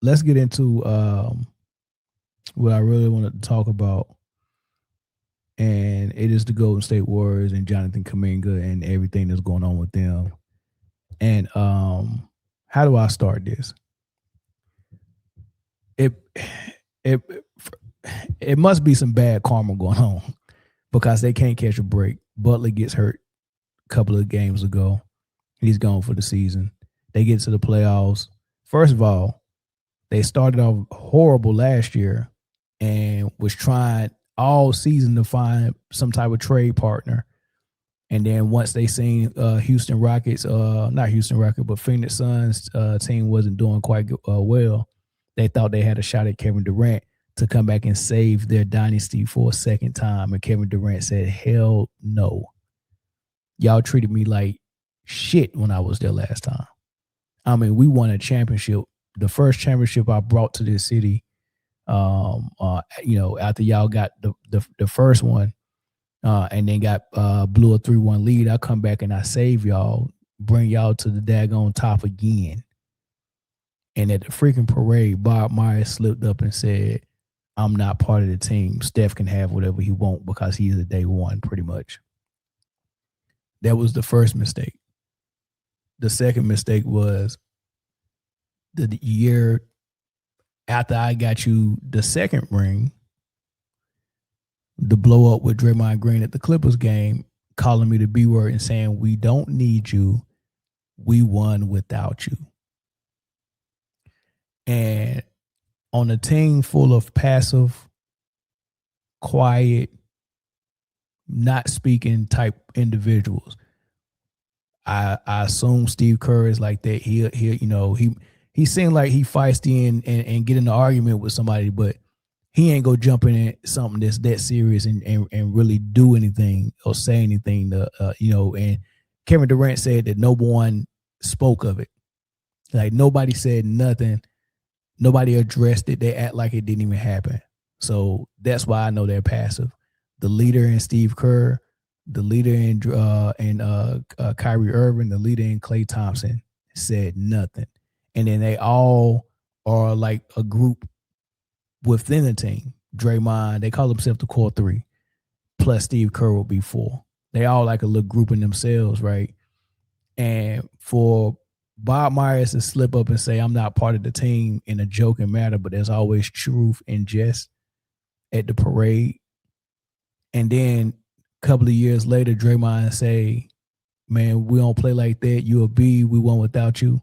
let's get into what I really wanted to talk about, and it is the Golden State Warriors and Jonathan Kaminga and everything that's going on with them. And how do I start this? It it it must be some bad karma going on because they can't catch a break. Butler gets hurt a couple of games ago. He's gone for the season. They get to the playoffs. First of all, they started off horrible last year and was trying all season to find some type of trade partner. And then once they seen Houston Rockets, not Houston Rockets, but Phoenix Suns team wasn't doing quite well, they thought they had a shot at Kevin Durant to come back and save their dynasty for a second time. And Kevin Durant said, hell no. Y'all treated me like shit when I was there last time. I mean, we won a championship, the first championship I brought to this city. After y'all got the first one, and then got blew a 3-1 lead, I come back and I save y'all, bring y'all to the daggone top again. And at the freaking parade, Bob Myers slipped up and said, I'm not part of the team. Steph can have whatever he wants because he's a day one, pretty much. That was the first mistake. The second mistake was the year after I got you the second ring, the blow up with Draymond Green at the Clippers game, calling me the B word and saying, we don't need you. We won without you. And on a team full of passive, quiet, not speaking type individuals, I assume Steve Kerr is like that. He seemed like he feisty and get in an argument with somebody, but he ain't go jump in something that's that serious and really do anything or say anything and Kevin Durant said that no one spoke of it. Like nobody said nothing. Nobody addressed it. They act like it didn't even happen. So that's why I know they're passive. The leader in Steve Kerr, the leader in Kyrie Irving, the leader in Klay Thompson said nothing. And then they all are like a group within the team. Draymond, they call themselves the core three, plus Steve Kerr will be 4. They all like a little group in themselves, right? And for Bob Myers to slip up and say, I'm not part of the team in a joking matter, but there's always truth and jest at the parade. And then a couple of years later, Draymond say, man, we don't play like that. You a B, we won without you.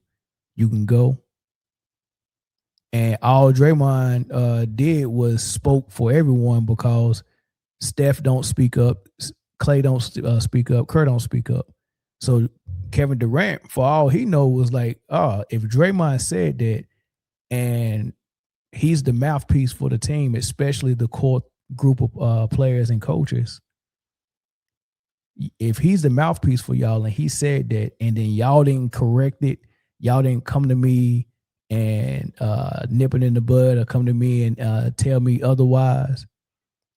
You can go. And all Draymond did was spoke for everyone because Steph don't speak up, Klay don't speak up, Kerr don't speak up. So Kevin Durant, for all he know, was like, if Draymond said that and he's the mouthpiece for the team, especially the core group of players and coaches, if he's the mouthpiece for y'all and he said that and then y'all didn't correct it, y'all didn't come to me and nip it in the bud or come to me and tell me otherwise,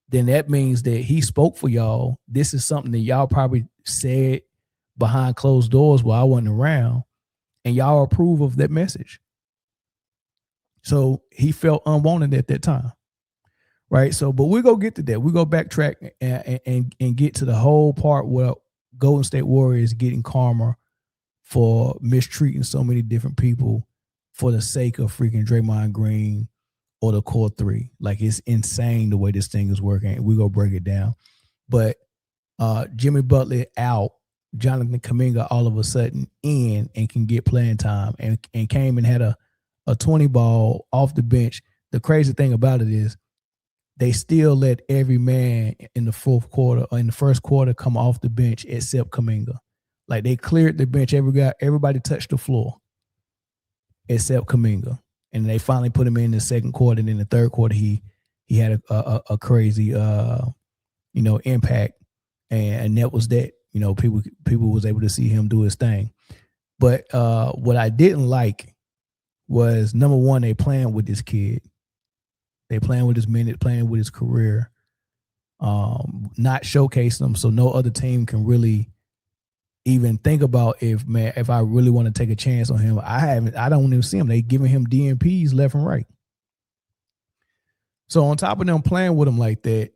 then that means that he spoke for y'all. This is something that y'all probably said behind closed doors while I wasn't around, and y'all approve of that message. So he felt unwanted at that time, right? So, but we go get to that. We go backtrack and get to the whole part where Golden State Warriors getting karma for mistreating so many different people for the sake of freaking Draymond Green or the core three. Like, it's insane the way this thing is working. We go break it down. But Jimmy Butler out, Jonathan Kaminga all of a sudden in and can get playing time and came and had a 20 ball off the bench. The crazy thing about it is they still let every man in the fourth quarter or in the first quarter come off the bench except Kaminga. Like, they cleared the bench. Everybody touched the floor except Kaminga. And they finally put him in the second quarter. And in the third quarter, he had a crazy impact. And that was that. People was able to see him do his thing. But what I didn't like was, number one, they playing with this kid. They playing with his minutes, playing with his career, not showcasing him so no other team can really even think about if I really want to take a chance on him. I don't even see him. They giving him DNPs left and right. So on top of them playing with him like that,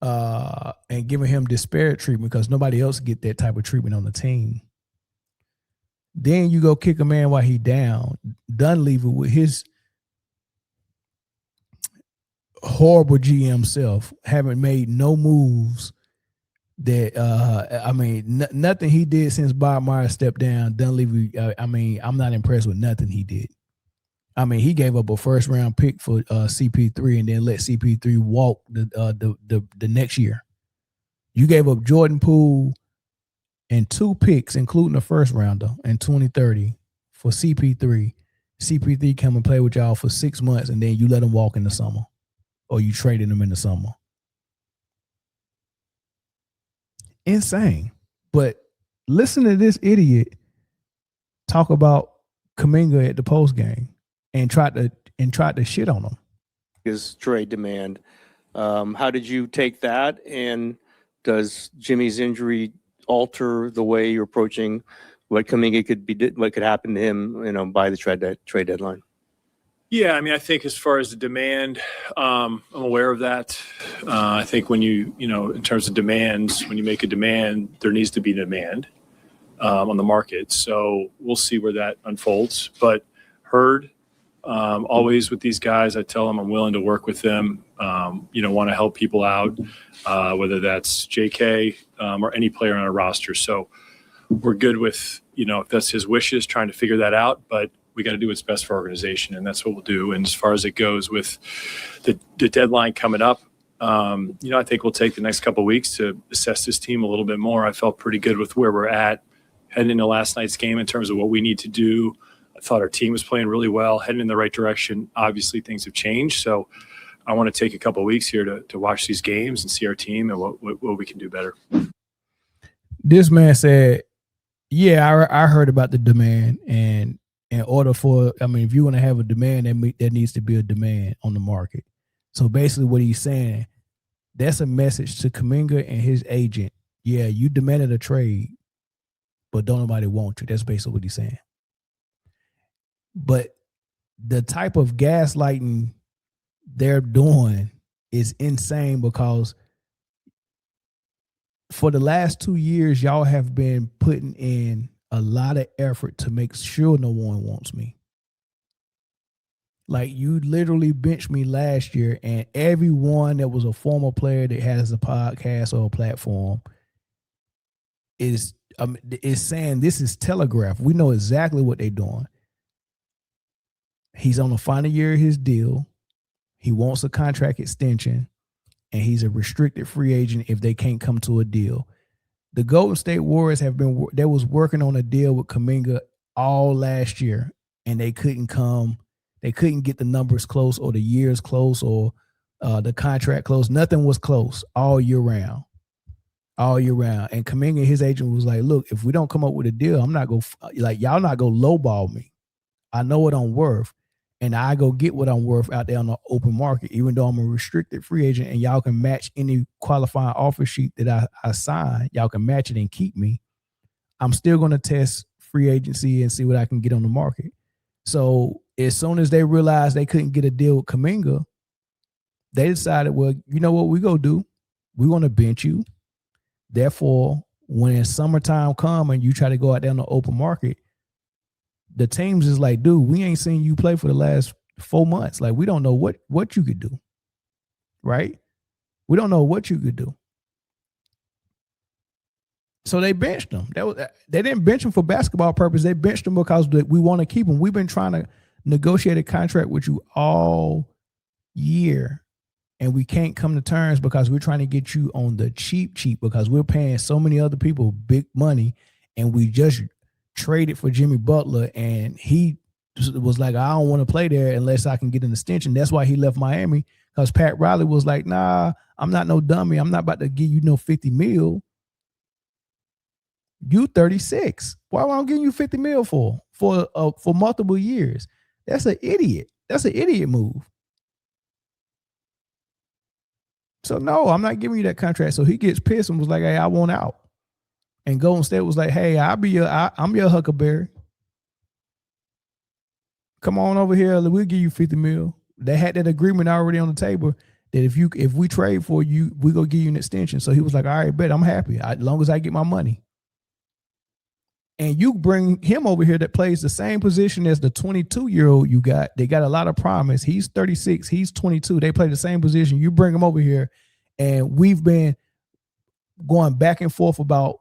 and giving him disparate treatment because nobody else get that type of treatment on the team. Then you go kick a man while he down. Dunleavy with his horrible GM self, haven't made no moves that nothing he did since Bob Myers stepped down. Dunleavy, I'm not impressed with nothing he did. I mean, he gave up a first round pick for CP3 and then let CP3 walk the next year. You gave up Jordan Poole and 2 picks, including a first rounder in 2030 for CP3. CP3 come and play with y'all for 6 months, and then you let him walk in the summer, or you traded him in the summer. Insane. But listen to this idiot talk about Kaminga at the post game and tried to shit on him. His trade demand. How did you take that? And does Jimmy's injury alter the way you're approaching what Kaminga what could happen to him, by the trade deadline? Yeah, I mean, I think as far as the demand, I'm aware of that. I think when in terms of demands, when you make a demand, there needs to be demand on the market. So we'll see where that unfolds. But heard always with these guys, I tell them I'm willing to work with them. Want to help people out, whether that's JK or any player on our roster. So we're good with if that's his wishes, trying to figure that out. But we got to do what's best for our organization, and that's what we'll do. And as far as it goes with the deadline coming up, I think we'll take the next couple of weeks to assess this team a little bit more. I felt pretty good with where we're at heading into last night's game in terms of what we need to do. I thought our team was playing really well, heading in the right direction. Obviously, things have changed, so I want to take a couple of weeks here to watch these games and see our team and what we can do better. This man said, yeah, I heard about the demand, and in order for, if you want to have a demand, there needs to be a demand on the market. So basically what he's saying, that's a message to Kaminga and his agent. Yeah, you demanded a trade, but don't nobody want you. That's basically what he's saying. But the type of gaslighting they're doing is insane, because for the last 2 years, y'all have been putting in a lot of effort to make sure no one wants me. Like, you literally benched me last year, and everyone that was a former player that has a podcast or a platform is saying this is telegraphed. We know exactly what they're doing. He's on the final year of his deal. He wants a contract extension, and he's a restricted free agent if they can't come to a deal. The Golden State Warriors they was working on a deal with Kaminga all last year, and they couldn't get the numbers close, or the years close, or the contract close. Nothing was close all year round. And Kaminga, his agent, was like, look, if we don't come up with a deal, I'm not going to, y'all not going to lowball me. I know what I'm worth, and I go get what I'm worth out there on the open market, even though I'm a restricted free agent, and y'all can match any qualifying offer sheet that I sign. Y'all can match it and keep me. I'm still going to test free agency and see what I can get on the market. So as soon as they realized they couldn't get a deal with Kaminga, they decided, well, you know what we go do? We want to bench you. Therefore, when summertime come and you try to go out there on the open market, the teams is like, dude, we ain't seen you play for the last 4 months. Like, we don't know what you could do, right? We don't know what you could do. So they benched him. They didn't bench him for basketball purpose. They benched him because we want to keep him. We've been trying to negotiate a contract with you all year, and we can't come to terms because we're trying to get you on the cheap because we're paying so many other people big money, and we just traded for Jimmy Butler, and he was like, I don't want to play there unless I can get an extension. That's why he left Miami, because Pat Riley was like, nah, I'm not no dummy. I'm not about to give you no 50 mil. You 36. Why am I giving you 50 mil for multiple years? That's an idiot. That's an idiot move. So no, I'm not giving you that contract. So he gets pissed and was like, hey, I want out. And Golden State was like, hey, I'm your Huckleberry. Come on over here. We'll give you 50 mil. They had that agreement already on the table that if we trade for you, we gonna give you an extension. So he was like, all right, bet I'm happy as long as I get my money. And you bring him over here that plays the same position as the 22-year-old you got. They got a lot of promise. He's 36. He's 22. They play the same position. You bring him over here, and we've been going back and forth about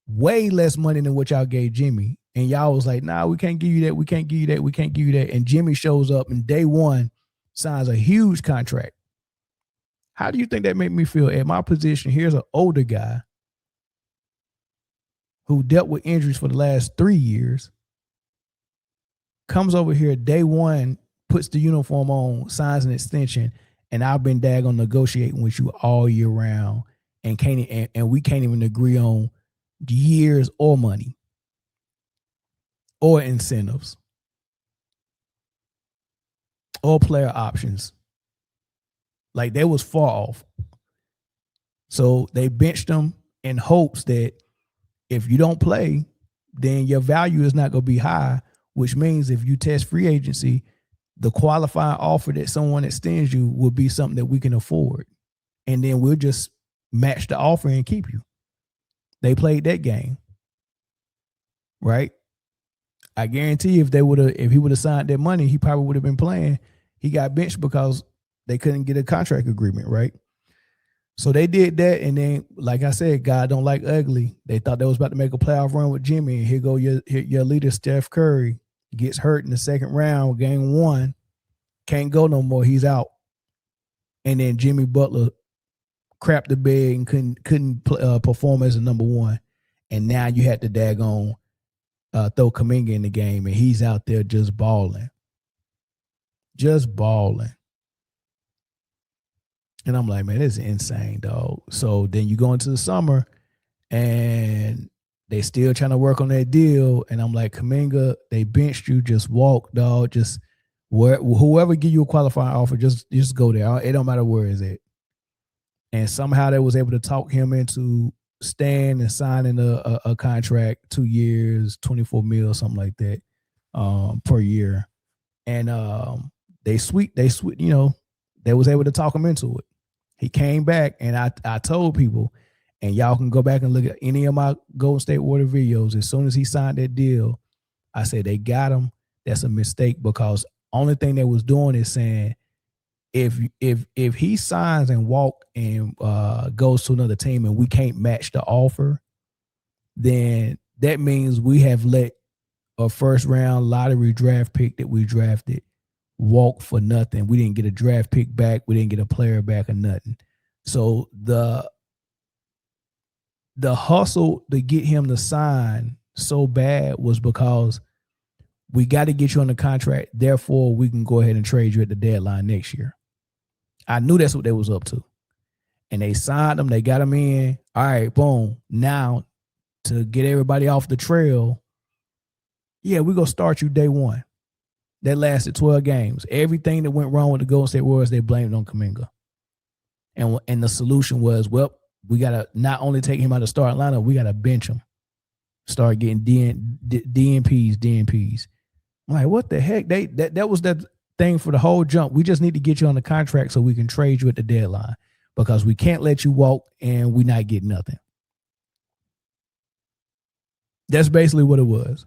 way less money than what y'all gave Jimmy. And y'all was like, nah, we can't give you that. We can't give you that. We can't give you that. And Jimmy shows up and day one signs a huge contract. How do you think that made me feel? At my position, here's an older guy who dealt with injuries for the last 3 years, comes over here day one, puts the uniform on, signs an extension, and I've been daggone negotiating with you all year round, and we can't even agree on years or money or incentives or player options. Like, they was far off. So they benched him in hopes that if you don't play, then your value is not going to be high, which means if you test free agency, the qualifying offer that someone extends you will be something that we can afford. And then we'll just match the offer and keep you. They played that game. Right? I guarantee if he would have signed that money, he probably would have been playing. He got benched because they couldn't get a contract agreement, right? So they did that, and then, like I said, God don't like ugly. They thought they was about to make a playoff run with Jimmy, and here go your leader, Steph Curry, gets hurt in the second round, game one, can't go no more. He's out. And then Jimmy Butler crapped the bed and couldn't perform as a number one. And now you had to daggone throw Kaminga in the game, and he's out there just balling. Just balling. And I'm like, man, this is insane, dog. So then you go into the summer, and they still trying to work on that deal. And I'm like, Kaminga, they benched you. Just walk, dog. Just whoever give you a qualifying offer, just go there. It don't matter where it's at. And somehow they was able to talk him into staying and signing a contract, 2 years, 24 mil, something like that, per year. And they was able to talk him into it. He came back, and I told people, and y'all can go back and look at any of my Golden State Warrior videos. As soon as he signed that deal, I said, they got him. That's a mistake, because only thing they was doing is saying, if he signs and walk and goes to another team and we can't match the offer, then that means we have let a first round lottery draft pick that we drafted walk for nothing. We didn't get a draft pick back. We didn't get a player back or nothing. So the hustle to get him to sign so bad was because we got to get you on the contract. Therefore, we can go ahead and trade you at the deadline next year. I knew that's what they was up to. And they signed him. They got him in. All right, boom. Now, to get everybody off the trail, yeah, we're going to start you day one. That lasted 12 games. Everything that went wrong with the Golden State Warriors, they blamed on Kaminga. And the solution was, well, we got to not only take him out of the starting lineup, we got to bench him. Start getting DNPs. I'm like, what the heck? That was that thing for the whole jump. We just need to get you on the contract so we can trade you at the deadline, because we can't let you walk and we not get nothing. That's basically what it was.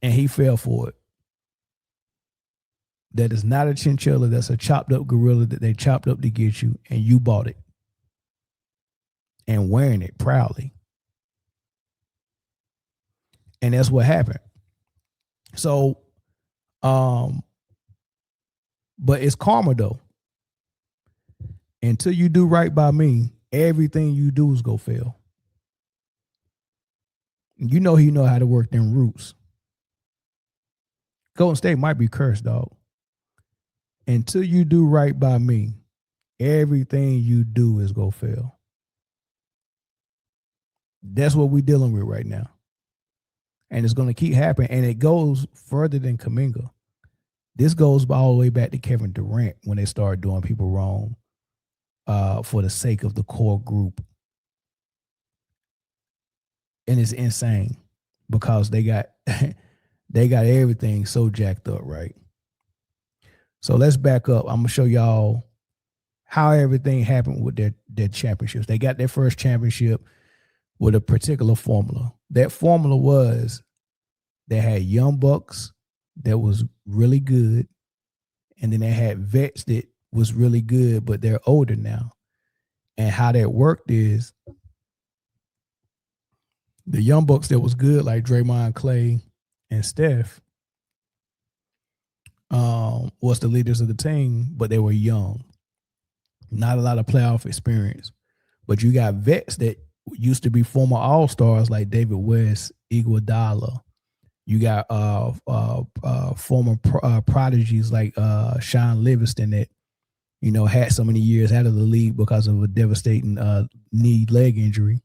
And he fell for it. That is not a chinchilla. That's a chopped up gorilla that they chopped up to get you, and you bought it and wearing it proudly. And that's what happened. So, but it's karma though. Until you do right by me, everything you do is go fail. You know he know how to work them roots. Golden State might be cursed, dog. Until you do right by me, everything you do is go fail. That's what we're dealing with right now. And it's going to keep happening. And it goes further than Kaminga. This goes all the way back to Kevin Durant when they started doing people wrong for the sake of the core group. and it's insane because they got they got everything so jacked up, right? So let's back up. I'm gonna show y'all how everything happened with their championships. They got their first championship with a particular formula. That formula was they had young bucks that was really good, and then they had vets that was really good, but they're older now. And how that worked is the young bucks that was good, like Draymond, Clay, and Steph, was the leaders of the team, but they were young. Not a lot of playoff experience. But you got vets that used to be former All-Stars like David West, Iguodala. You got former prodigies like Sean Livingston that, you know, had so many years out of the league because of a devastating knee leg injury.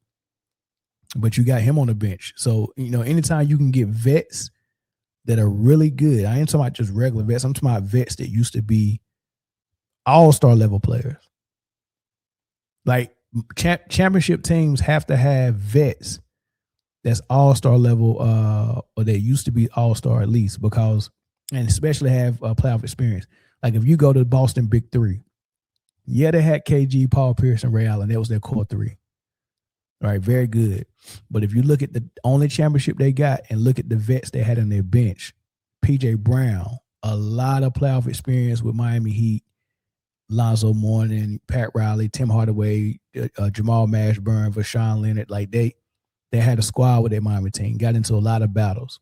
But you got him on the bench. So, you know, anytime you can get vets that are really good, I ain't talking about just regular vets. I'm talking about vets that used to be all-star level players. Like championship teams have to have vets that's all-star level, or they used to be all-star at least, because, and especially have playoff experience. Like if you go to the Boston Big Three, yeah, they had KG, Paul Pierce, and Ray Allen. That was their core three. All right, very good. But if you look at the only championship they got and look at the vets they had on their bench, PJ Brown, a lot of playoff experience with Miami Heat, Lonzo Mourning, Pat Riley, Tim Hardaway, Jamal Mashburn, Vashawn Leonard. Like they had a squad with their Miami team, got into a lot of battles.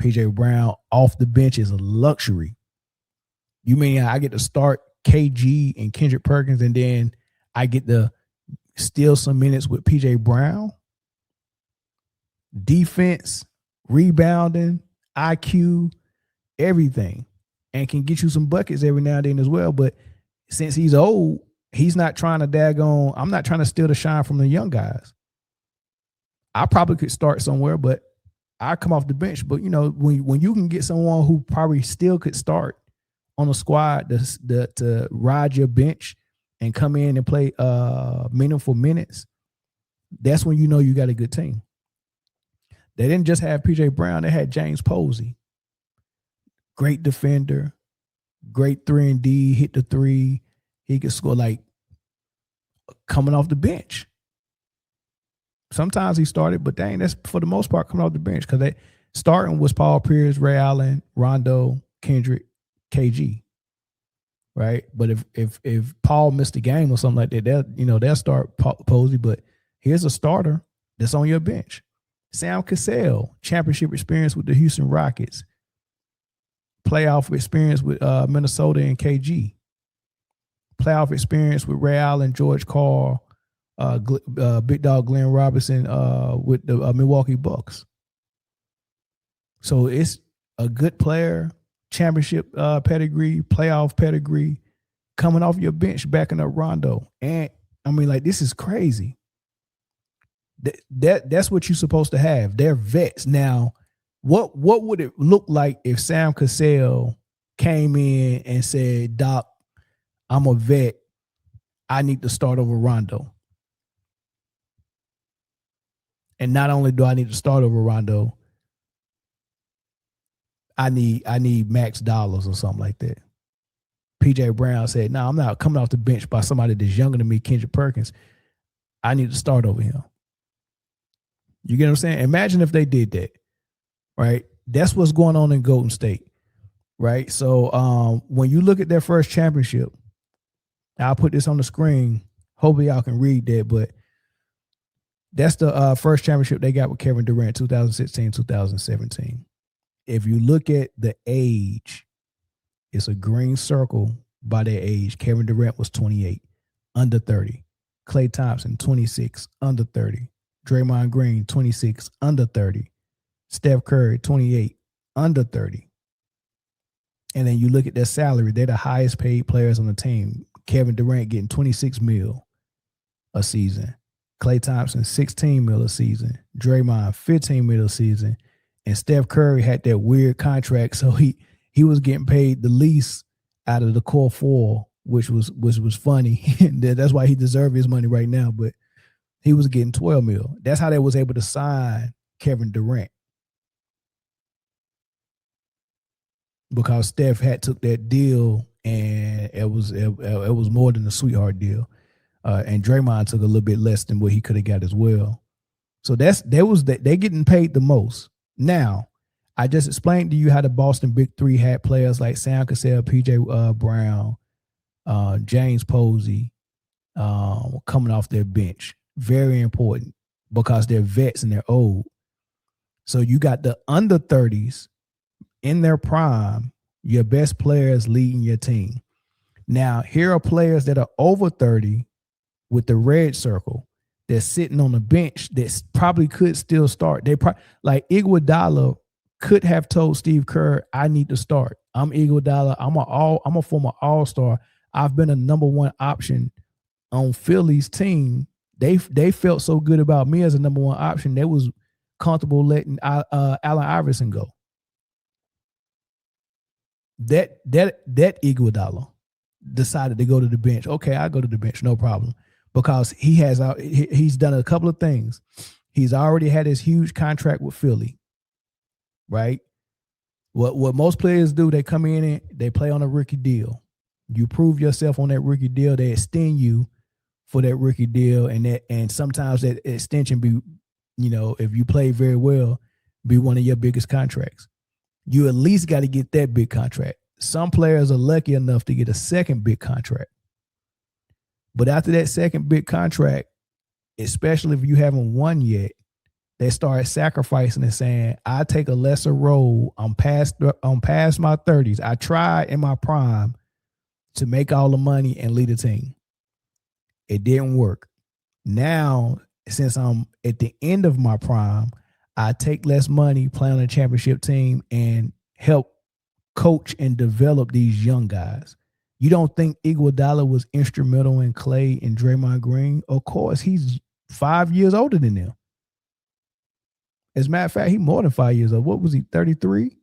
PJ Brown off the bench is a luxury. You mean I get to start KG and Kendrick Perkins and then I get to steal some minutes with PJ Brown? Defense, rebounding, IQ, everything, and can get you some buckets every now and then as well. But since he's old, he's not trying to I'm not trying to steal the shine from the young guys. I probably could start somewhere, but I come off the bench. But, you know, when you can get someone who probably still could start on a squad to ride your bench and come in and play meaningful minutes, that's when you know you got a good team. They didn't just have PJ Brown. They had James Posey. Great defender, great 3-and-D, hit the three. He could score like coming off the bench. Sometimes he started, but dang, that's for the most part coming off the bench, because they starting was Paul Pierce, Ray Allen, Rondo, Kendrick, KG. Right, but if Paul missed a game or something like that, they'll start Posey. But here's a starter that's on your bench: Sam Cassell, championship experience with the Houston Rockets, playoff experience with Minnesota and KG, playoff experience with Ray Allen, George Karl, Big Dog Glenn Robinson with the Milwaukee Bucks. So it's a good player. Championship pedigree, playoff pedigree, coming off your bench, backing up Rondo. And I mean, like, this is crazy. That's what you're supposed to have. They're vets. Now, what would it look like if Sam Cassell came in and said, Doc, I'm a vet, I need to start over Rondo? And not only do I need to start over Rondo, I need max dollars or something like that. PJ Brown said, no, I'm not coming off the bench by somebody that's younger than me, Kendrick Perkins. I need to start over him. You get what I'm saying? Imagine if they did that, right? That's what's going on in Golden State, right? So when you look at their first championship, I'll put this on the screen. Hopefully y'all can read that, but that's the first championship they got with Kevin Durant, 2016, 2017. If you look at the age, it's a green circle by their age. Kevin Durant was 28, under 30. Klay Thompson, 26, under 30. Draymond Green, 26, under 30. Steph Curry, 28, under 30. And then you look at their salary, they're the highest paid players on the team. Kevin Durant getting $26 million a season. Klay Thompson, $16 million a season. Draymond, $15 million a season. And Steph Curry had that weird contract, so he was getting paid the least out of the core four, which was funny. That's why he deserved his money right now. But He was getting 12 mil. That's how they was able to sign Kevin Durant. Because Steph had took that deal and it was more than a sweetheart deal. And Draymond took a little bit less than what he could have got as well. So they getting paid the most. Now, I just explained to you how the Boston Big Three had players like Sam Cassell, PJ Brown, James Posey coming off their bench. Very important because they're vets and they're old. So you got the under 30s in their prime, your best players leading your team. Now, here are players that are over 30 with the red circle that's sitting on the bench that probably could still start. Like Iguodala could have told Steve Kerr, I need to start. I'm Iguodala. I'm a former all-star. I've been a number one option on Philly's team. They felt so good about me as a number one option. They was comfortable letting Allen Iverson go. That Iguodala decided to go to the bench. Okay, I go to the bench, no problem, because he's done a couple of things. He's already had his huge contract with Philly, right? What most players do, they come in and they play on a rookie deal. You prove yourself on that rookie deal, they extend you for that rookie deal, and sometimes that extension be, if you play very well, be one of your biggest contracts. You at least got to get that big contract. Some players are lucky enough to get a second big contract. But after that second big contract, especially if you haven't won yet, they start sacrificing and saying, I take a lesser role. I'm past my 30s. I tried in my prime to make all the money and lead a team. It didn't work. Now, since I'm at the end of my prime, I take less money, play on a championship team, and help coach and develop these young guys. You don't think Iguodala was instrumental in Clay and Draymond Green? Of course, he's 5 years older than them. As a matter of fact, he's more than 5 years old. What was he, 33?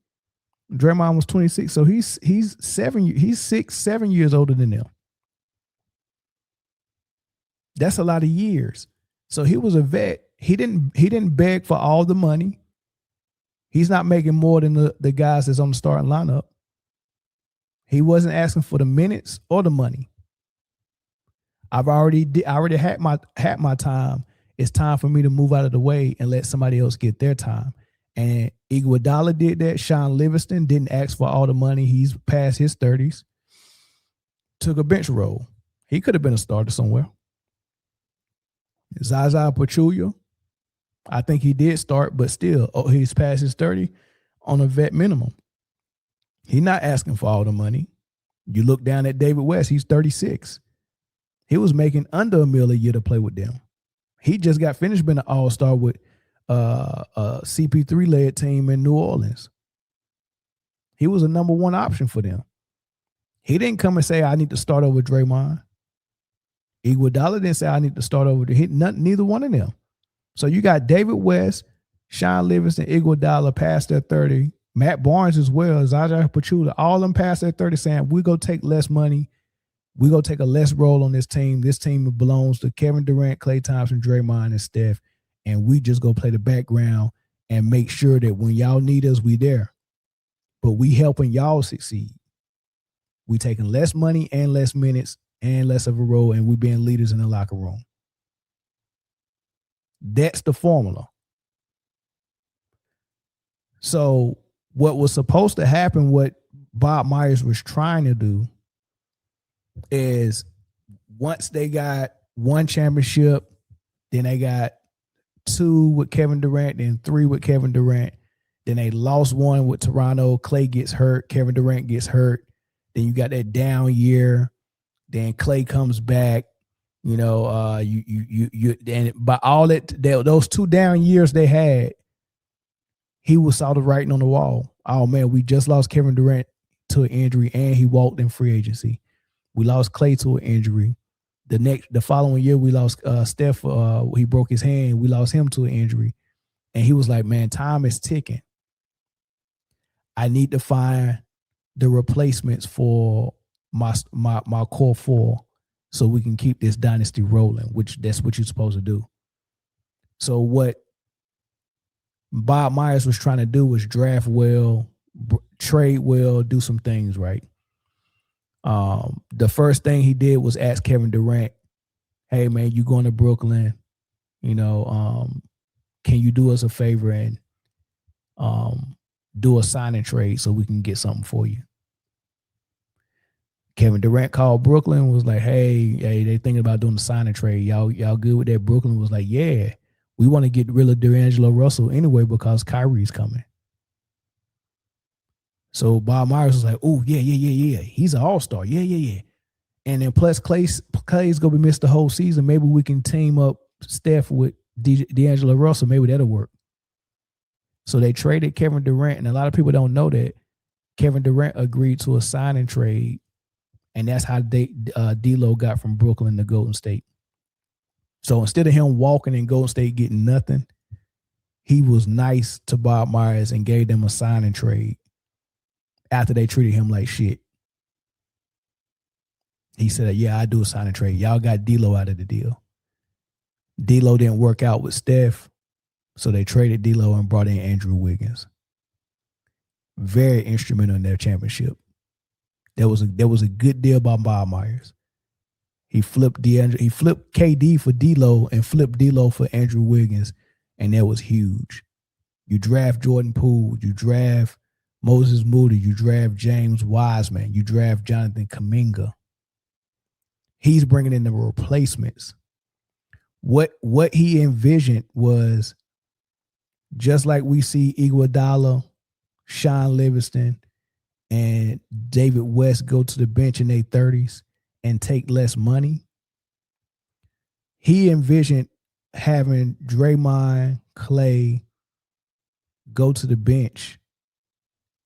Draymond was 26, so he's 7 years older than them. That's a lot of years. So he was a vet. He didn't beg for all the money. He's not making more than the guys that's on the starting lineup. He wasn't asking for the minutes or the money. I already had my time. It's time for me to move out of the way and let somebody else get their time. And Iguodala did that. Sean Livingston didn't ask for all the money. He's past his 30s. Took a bench role. He could have been a starter somewhere. Zaza Pachulia, I think he did start, but still, he's past his 30 on a vet minimum. He's not asking for all the money. You look down at David West, he's 36. He was making under $1 million a year to play with them. He just got finished being an all-star with a CP3-led team in New Orleans. He was a number one option for them. He didn't come and say, I need to start over Draymond. Iguodala didn't say, I need to start over. Neither one of them. So you got David West, Sean Livingston, Iguodala past their 30, Matt Barnes as well, Zaza Pachulia, all of them past their 30 saying, we're going to take less money. We're going to take a less role on this team. This team belongs to Kevin Durant, Klay Thompson, Draymond, and Steph. And we just go play the background and make sure that when y'all need us, we there. But we helping y'all succeed. We taking less money and less minutes and less of a role, and we being leaders in the locker room. That's the formula. So what was supposed to happen, what Bob Myers was trying to do, is once they got one championship, then they got 2 with Kevin Durant, then 3 with Kevin Durant. Then they lost 1 with Toronto. Klay gets hurt. Kevin Durant gets hurt. Then you got that down year. Then Klay comes back. You and by all those 2 down years they had, he saw the writing on the wall. Oh man, we just lost Kevin Durant to an injury, and he walked in free agency. We lost Klay to an injury. The following year, we lost Steph. He broke his hand. We lost him to an injury. And he was like, man, time is ticking. I need to find the replacements for my core 4 so we can keep this dynasty rolling, which that's what you're supposed to do. So what Bob Myers was trying to do was draft well, trade well, do some things right. The first thing he did was ask Kevin Durant, "Hey man, you going to Brooklyn? You know, can you do us a favor and do a sign and trade so we can get something for you?" Kevin Durant called Brooklyn, was like, hey, they thinking about doing the sign and trade. Y'all good with that? Brooklyn was like, yeah, we want to get rid of D'Angelo Russell anyway because Kyrie's coming. So Bob Myers was like, oh, yeah. He's an all-star. Yeah. And then plus Clay's going to be missed the whole season. Maybe we can team up Steph with D'Angelo Russell. Maybe that'll work. So they traded Kevin Durant, and a lot of people don't know that Kevin Durant agreed to a sign and trade, and that's how D'Lo got from Brooklyn to Golden State. So instead of him walking in Golden State getting nothing, he was nice to Bob Myers and gave them a sign and trade after they treated him like shit. He said, yeah, I do a sign and trade. Y'all got D'Lo out of the deal. D'Lo didn't work out with Steph, so they traded D'Lo and brought in Andrew Wiggins. Very instrumental in their championship. There was a good deal by Bob Myers. He flipped KD for D'Lo and flipped D'Lo for Andrew Wiggins, and that was huge. You draft Jordan Poole, you draft Moses Moody, you draft James Wiseman, you draft Jonathan Kaminga. He's bringing in the replacements. What he envisioned was just like we see Iguodala, Sean Livingston, and David West go to the bench in their 30s and take less money. He envisioned having Draymond, Clay go to the bench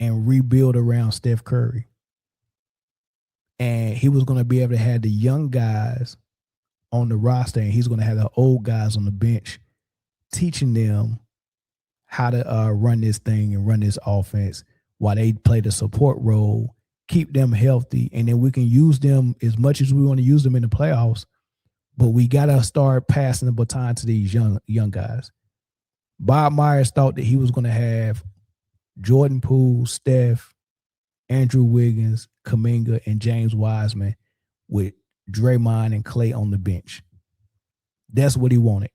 and rebuild around Steph Curry. And he was going to be able to have the young guys on the roster, and he's going to have the old guys on the bench teaching them how to run this thing and run this offense while they play the support role, keep them healthy, and then we can use them as much as we want to use them in the playoffs. But we got to start passing the baton to these young guys. Bob Myers thought that he was going to have Jordan Poole, Steph, Andrew Wiggins, Kaminga, and James Wiseman with Draymond and Clay on the bench. That's what he wanted.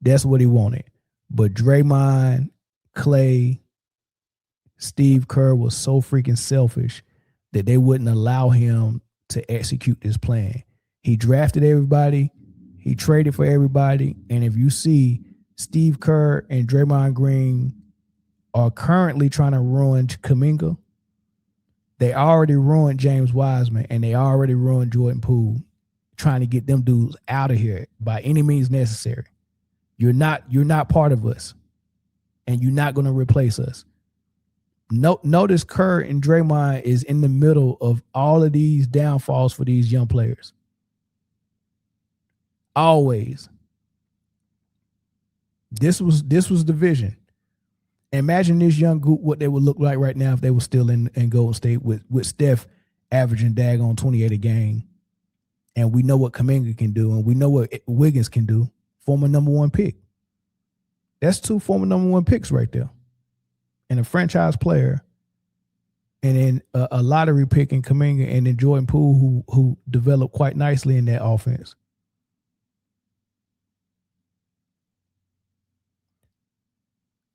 But Draymond, Clay, Steve Kerr was so freaking selfish that they wouldn't allow him to execute this plan. He drafted everybody. He traded for everybody. And if you see, Steve Kerr and Draymond Green are currently trying to ruin Kaminga. They already ruined James Wiseman, and they already ruined Jordan Poole, trying to get them dudes out of here by any means necessary. You're not part of us, and you're not going to replace us. Notice Kerr and Draymond is in the middle of all of these downfalls for these young players. Always. This was the vision. Imagine this young group, what they would look like right now if they were still in Golden State with Steph averaging daggone 28 a game. And we know what Kaminga can do, and we know what Wiggins can do. Former number one pick. That's 2 former number one picks right there. And a franchise player. And then a lottery pick in Kaminga, and then Jordan Poole, who developed quite nicely in that offense.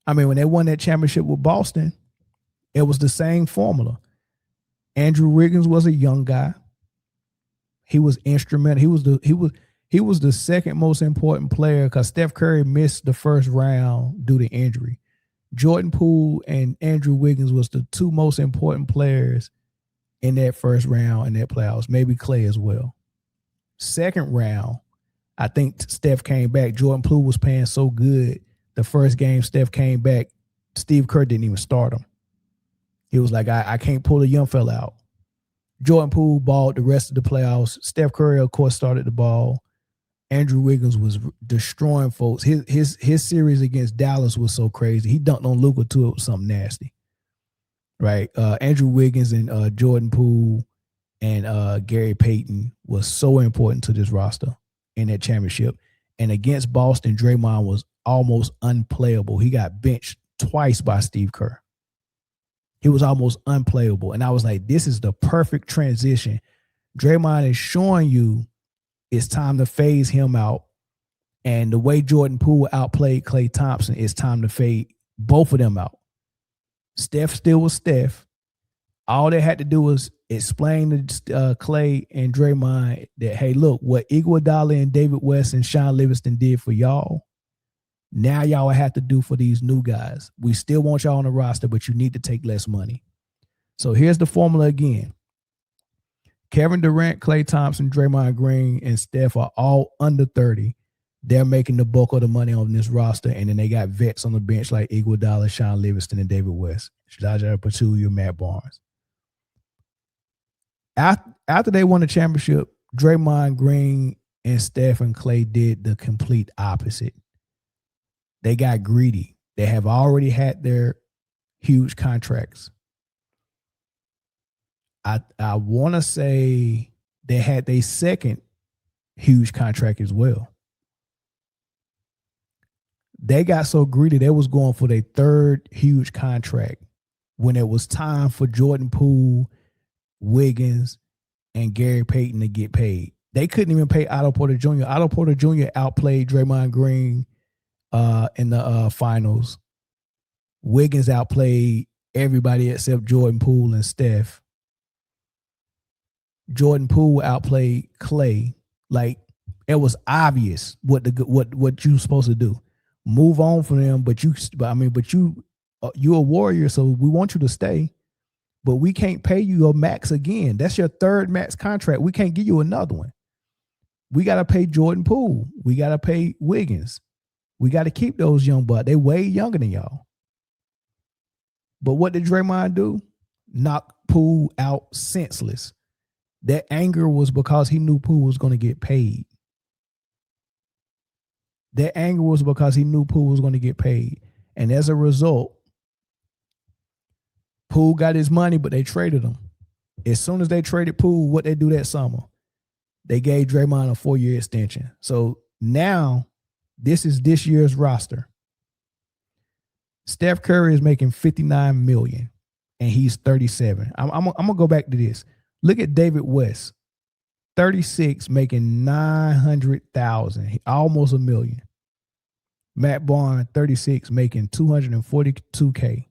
I mean, when they won that championship with Boston, it was the same formula. Andrew Wiggins was a young guy. He was instrumental. He was the second most important player because Steph Curry missed the first round due to injury. Jordan Poole and Andrew Wiggins was the 2 most important players in that first round in that playoffs. Maybe Clay as well. Second round, I think Steph came back. Jordan Poole was playing so good. The first game Steph came back, Steve Kerr didn't even start him. He was like, I can't pull a young fella out. Jordan Poole balled the rest of the playoffs. Steph Curry, of course, started the ball. Andrew Wiggins was destroying folks. His series against Dallas was so crazy. He dunked on Luka too. It was something nasty. Right? Andrew Wiggins and Jordan Poole and Gary Payton was so important to this roster in that championship. And against Boston, Draymond was almost unplayable. He got benched twice by Steve Kerr. He was almost unplayable. And I was like, this is the perfect transition. Draymond is showing you it's time to phase him out. And the way Jordan Poole outplayed Klay Thompson, it's time to fade both of them out. Steph still was Steph. All they had to do was explain to Klay and Draymond that, hey, look, what Iguodala and David West and Sean Livingston did for y'all, now y'all have to do for these new guys. We still want y'all on the roster, but you need to take less money. So here's the formula again. Kevin Durant, Klay Thompson, Draymond Green, and Steph are all under 30. They're making the bulk of the money on this roster, and then they got vets on the bench like Iguodala, Sean Livingston, and David West. Zaza Pachulia, Matt Barnes. After they won the championship, Draymond Green and Steph and Klay did the complete opposite. They got greedy. They have already had their huge contracts. I want to say they had their second huge contract as well. They got so greedy, they was going for their third huge contract when it was time for Jordan Poole, Wiggins, and Gary Payton to get paid. They couldn't even pay Otto Porter Jr. Otto Porter Jr. outplayed Draymond Green in the finals. Wiggins outplayed everybody except Jordan Poole and Steph. Jordan Poole outplayed Klay. Like, it was obvious what you were supposed to do. Move on from them, but you're a Warrior, so we want you to stay. But we can't pay you your max again. That's your third max contract. We can't give you another one. We got to pay Jordan Poole. We got to pay Wiggins. We got to keep those young bucks. They way younger than y'all. But what did Draymond do? Knock Poole out senseless. That anger was because he knew Poole was going to get paid. That anger was because he knew Poole was going to get paid. And as a result, Poole got his money, but they traded him. As soon as they traded Poole, what they do that summer? They gave Draymond a 4-year extension. So now this is this year's roster. Steph Curry is making $59 million, and he's 37. I'm gonna go back to this. Look at David West, 36, making $900,000, almost $1 million. Matt Barnes, 36, making $242K.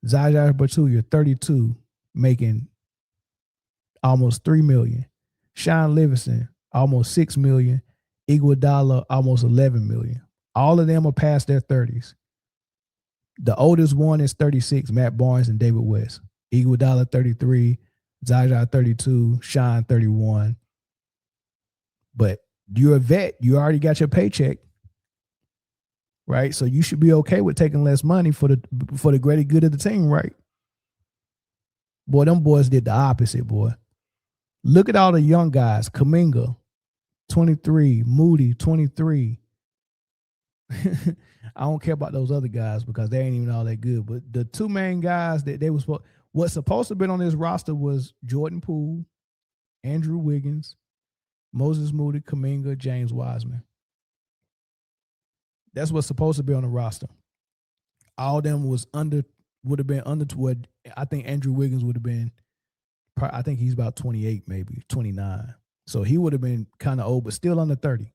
Zaza Pachulia, 32, making almost $3 million. Sean Livingston, almost $6 million. Iguodala, almost $11 million. All of them are past their 30s. The oldest one is 36, Matt Barnes and David West. Iguodala, 33, Zaza, 32, Sean, 31. But you're a vet. You already got your paycheck, right? So you should be okay with taking less money for the greater good of the team, right? Boy, them boys did the opposite, boy. Look at all the young guys. Kaminga, 23. Moody, 23. I don't care about those other guys because they ain't even all that good. But the two main guys that they was what's supposed to have been on this roster was Jordan Poole, Andrew Wiggins, Moses Moody, Kaminga, James Wiseman. That's what's supposed to be on the roster. All of them would have been under what I think Andrew Wiggins would have been. I think he's about 28, maybe 29. So he would have been kind of old, but still under 30.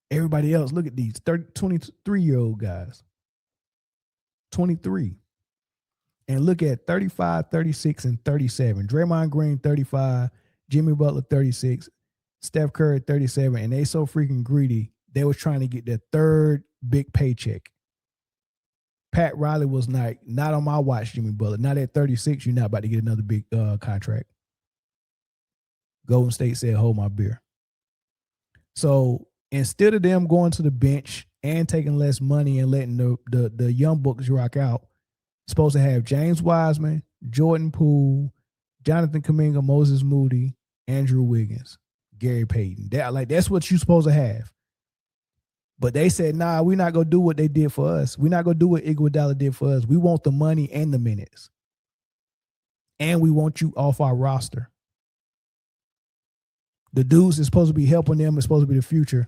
Everybody else, look at these 23-year-old guys. 23. And look at 35, 36, and 37. Draymond Green, 35. Jimmy Butler, 36. Steph Curry, 37. And they so freaking greedy, they was trying to get their third big paycheck. Pat Riley was not on my watch, Jimmy Butler. Not at 36, you're not about to get another big contract. Golden State said, hold my beer. So instead of them going to the bench and taking less money and letting the young bucks rock out, supposed to have James Wiseman, Jordan Poole, Jonathan Kaminga, Moses Moody, Andrew Wiggins, Gary Payton. That's what you're supposed to have. But they said, nah, we're not going to do what they did for us. We're not going to do what Iguodala did for us. We want the money and the minutes. And we want you off our roster. The dudes is supposed to be helping them. It's supposed to be the future.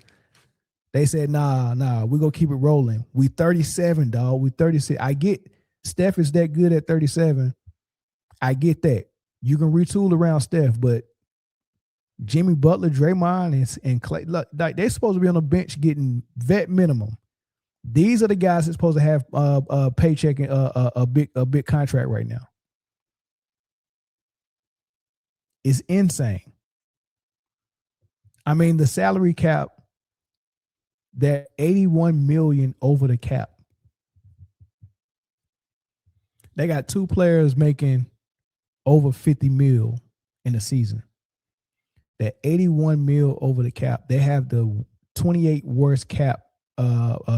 They said, nah, we're going to keep it rolling. We 37, dog. We 36. I get Steph is that good at 37. I get that. You can retool around Steph, but Jimmy Butler, Draymond, and Clay, look, like they're supposed to be on the bench getting vet minimum. These are the guys that's supposed to have a paycheck and a big contract right now. It's insane. I mean, the salary cap, they're 81 million over the cap. They got two players making over 50 mil in the season. They're 81 mil over the cap. They have the 28 worst cap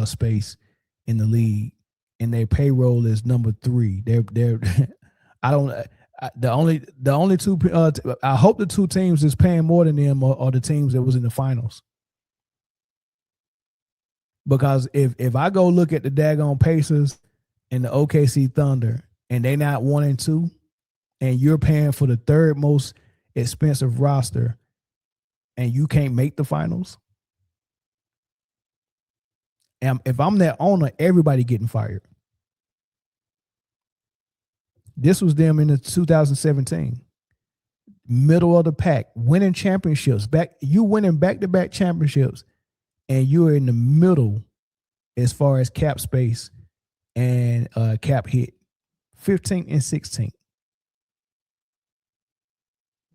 space in the league, and their payroll is number 3. They're I don't the only two I hope the two teams is paying more than them are the teams that was in the finals. Because if I go look at the daggone Pacers and the OKC Thunder and they not 1 and 2, and you're paying for the third most expensive roster and you can't make the finals, and if I'm that owner, everybody getting fired. This was them in the 2017. Middle of the pack, winning championships. You winning back-to-back championships, and you're in the middle as far as cap space and cap hit. 15th and 16th.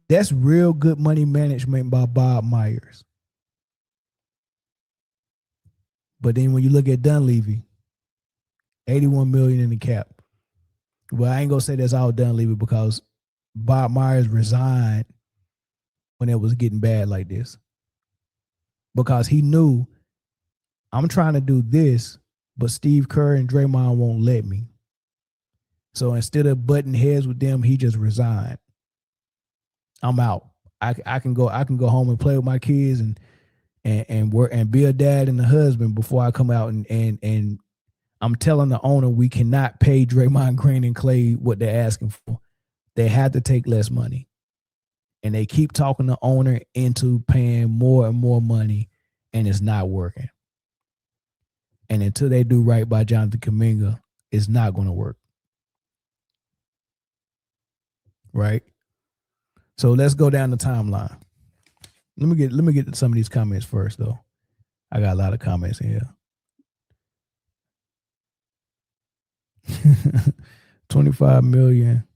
That's real good money management by Bob Myers. But then when you look at Dunleavy, 81 million in the cap. Well, I ain't gonna say that's all Dunleavy because Bob Myers resigned when it was getting bad like this. Because he knew, I'm trying to do this, but Steve Kerr and Draymond won't let me. So instead of butting heads with them, he just resigned. I'm out. I can go home and play with my kids and work and be a dad and a husband before I come out and I'm telling the owner we cannot pay Draymond Green and Clay what they're asking for. They have to take less money. And they keep talking the owner into paying more and more money, and it's not working. And until they do right by Jonathan Kaminga, it's not going to work. Right? So let's go down the timeline. Let me get to some of these comments first, though. I got a lot of comments in here. $25 million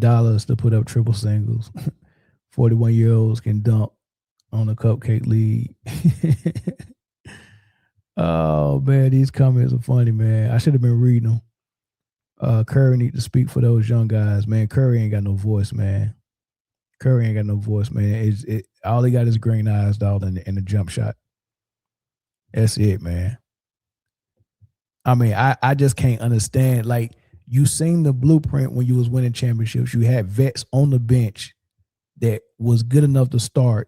to put up triple singles. 41-year-olds can dunk on a cupcake league. Oh man, these comments are funny, man. I should have been reading them. Curry need to speak for those young guys, man. Curry ain't got no voice, man. All he got is green eyes, dog, and the jump shot. That's it, man. I mean, I just can't understand. Like, you seen the blueprint when you was winning championships. You had vets on the bench that was good enough to start,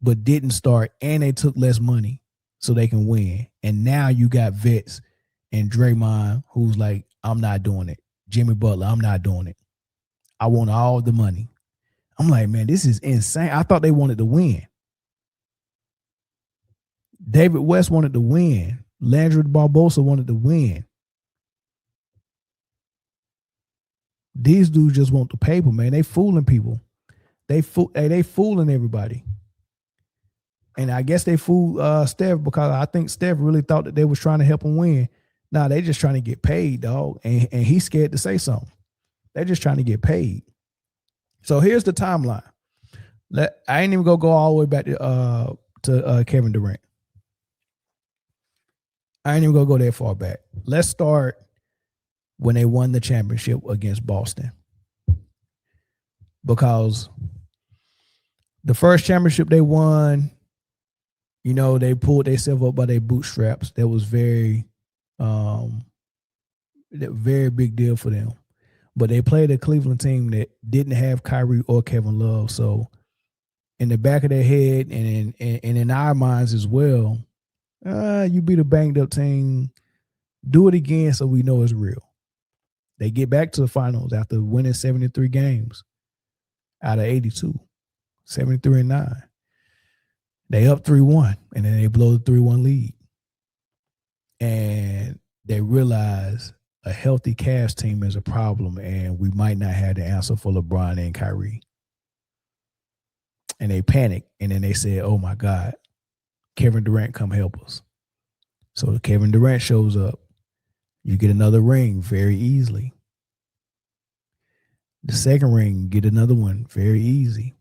but didn't start, and they took less money so they can win. And now you got vets and Draymond who's like, I'm not doing it. Jimmy Butler, I'm not doing it. I want all the money. I'm like, man, this is insane. I thought they wanted to win. David West wanted to win. Landry Barbosa wanted to win. These dudes just want the paper, man. They fooling people. They fooling everybody. And I guess they fooled Steph because I think Steph really thought that they was trying to help him win. Nah, they just trying to get paid, dog. And he's scared to say something. They're just trying to get paid. So here's the timeline. I ain't even gonna go all the way back to Kevin Durant. I ain't even gonna go that far back. Let's start when they won the championship against Boston. Because the first championship they won, you know, they pulled themselves up by their bootstraps. That was very big deal for them. But they played a Cleveland team that didn't have Kyrie or Kevin Love. So in the back of their head and in our minds as well, you beat a banged up team. Do it again so we know it's real. They get back to the finals after winning 73 games out of 82, 73-9. They up 3-1, and then they blow the 3-1 lead. And they realize a healthy Cavs team is a problem, and we might not have the answer for LeBron and Kyrie. And they panic, and then they said, oh my God, Kevin Durant, come help us. So Kevin Durant shows up. You get another ring very easily. The second ring, get another one very easy.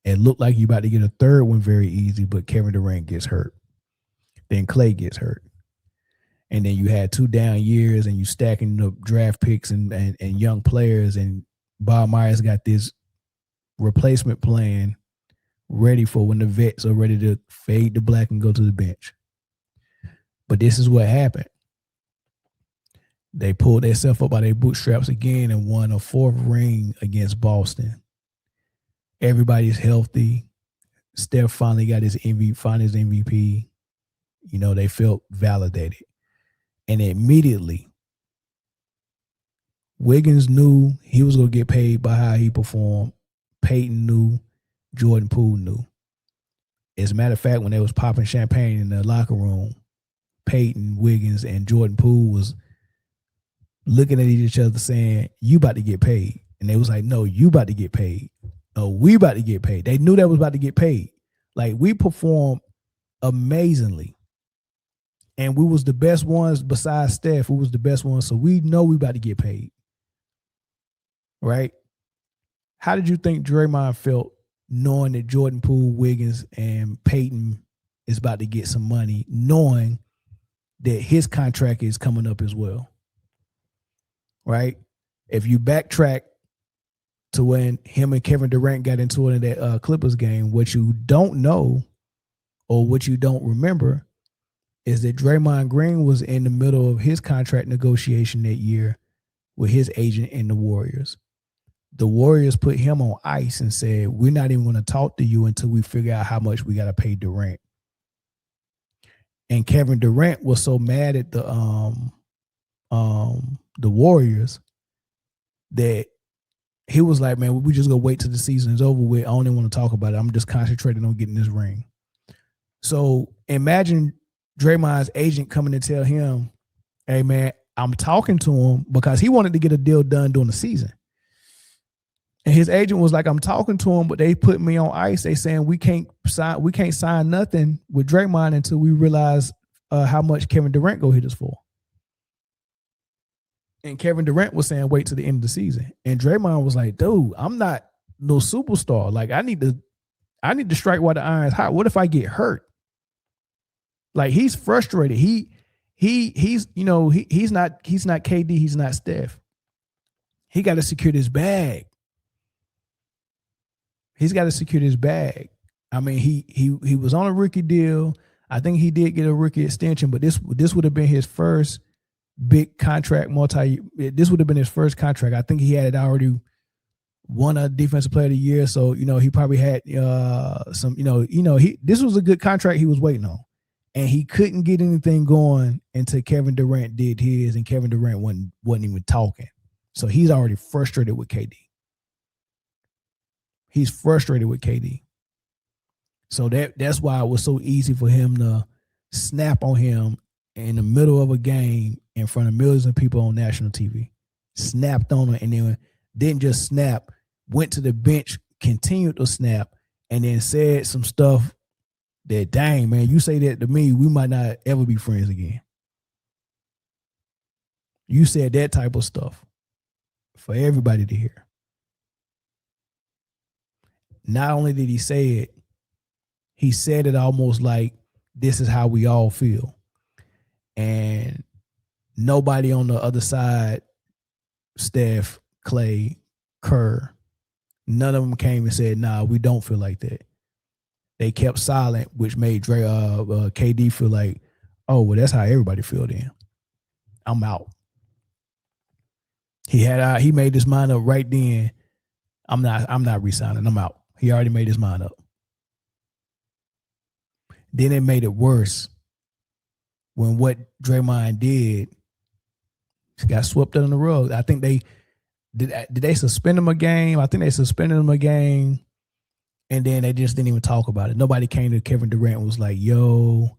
It looked like you about to get a third one very easy, but Kevin Durant gets hurt. Then Clay gets hurt. And then you had 2 down years, and you stacking up draft picks and young players, and Bob Myers got this replacement plan ready for when the vets are ready to fade to black and go to the bench. But this is what happened. They pulled themselves up by their bootstraps again and won a 4th ring against Boston. Everybody's healthy. Steph finally got his MVP. You know, they felt validated. And immediately, Wiggins knew he was going to get paid by how he performed. Peyton knew. Jordan Poole knew. As a matter of fact, when they was popping champagne in the locker room, Peyton, Wiggins, and Jordan Poole was looking at each other saying, you about to get paid. And they was like, no, you about to get paid. No, we about to get paid. They knew that was about to get paid. Like, we performed amazingly. And we was the best ones besides Steph. We was the best ones. So we know we about to get paid. Right? How did you think Draymond felt knowing that Jordan Poole, Wiggins, and Peyton is about to get some money, knowing that his contract is coming up as well? Right? If you backtrack to when him and Kevin Durant got into it in that Clippers game, what you don't know or what you don't remember is that Draymond Green was in the middle of his contract negotiation that year with his agent in the Warriors. The Warriors put him on ice and said, we're not even going to talk to you until we figure out how much we got to pay Durant. And Kevin Durant was so mad at the Warriors that he was like, man, we just gonna wait till the season is over with. I don't even want to talk about it. I'm just concentrating on getting this ring. So imagine Draymond's agent coming to tell him, hey man, I'm talking to him because he wanted to get a deal done during the season. And his agent was like, I'm talking to him, but they put me on ice. They saying we can't sign nothing with Draymond until we realize how much Kevin Durant go hit us for. And Kevin Durant was saying, wait till the end of the season. And Draymond was like, dude, I'm not no superstar. Like, I need to strike while the iron's hot. What if I get hurt? Like, he's frustrated. He's not KD, he's not Steph. He got to secure this bag. He's got to secure this bag. I mean, he was on a rookie deal. I think he did get a rookie extension, but this would have been his first big contract, this would have been his first contract. I think he had already won a defensive player of the year. So, he probably had this was a good contract he was waiting on. And he couldn't get anything going until Kevin Durant did his, and Kevin Durant wasn't even talking. So he's already frustrated with KD. He's frustrated with KD. So that's why it was so easy for him to snap on him in the middle of a game in front of millions of people on national TV. Snapped on him, and then didn't just snap, went to the bench, continued to snap, and then said some stuff that, dang, man, you say that to me, we might not ever be friends again. You said that type of stuff for everybody to hear. Not only did he say it, he said it almost like this is how we all feel. And nobody on the other side, Steph, Clay, Kerr, none of them came and said, nah, we don't feel like that. They kept silent, which made KD feel like, oh, well, that's how everybody feel then. I'm out. He made his mind up right then. I'm not re-signing. I'm out. He already made his mind up. Then it made it worse when what Draymond did got swept under the rug. I think did they suspend him a game? I think they suspended him a game, And then they just didn't even talk about it. Nobody came to Kevin Durant and was like, yo,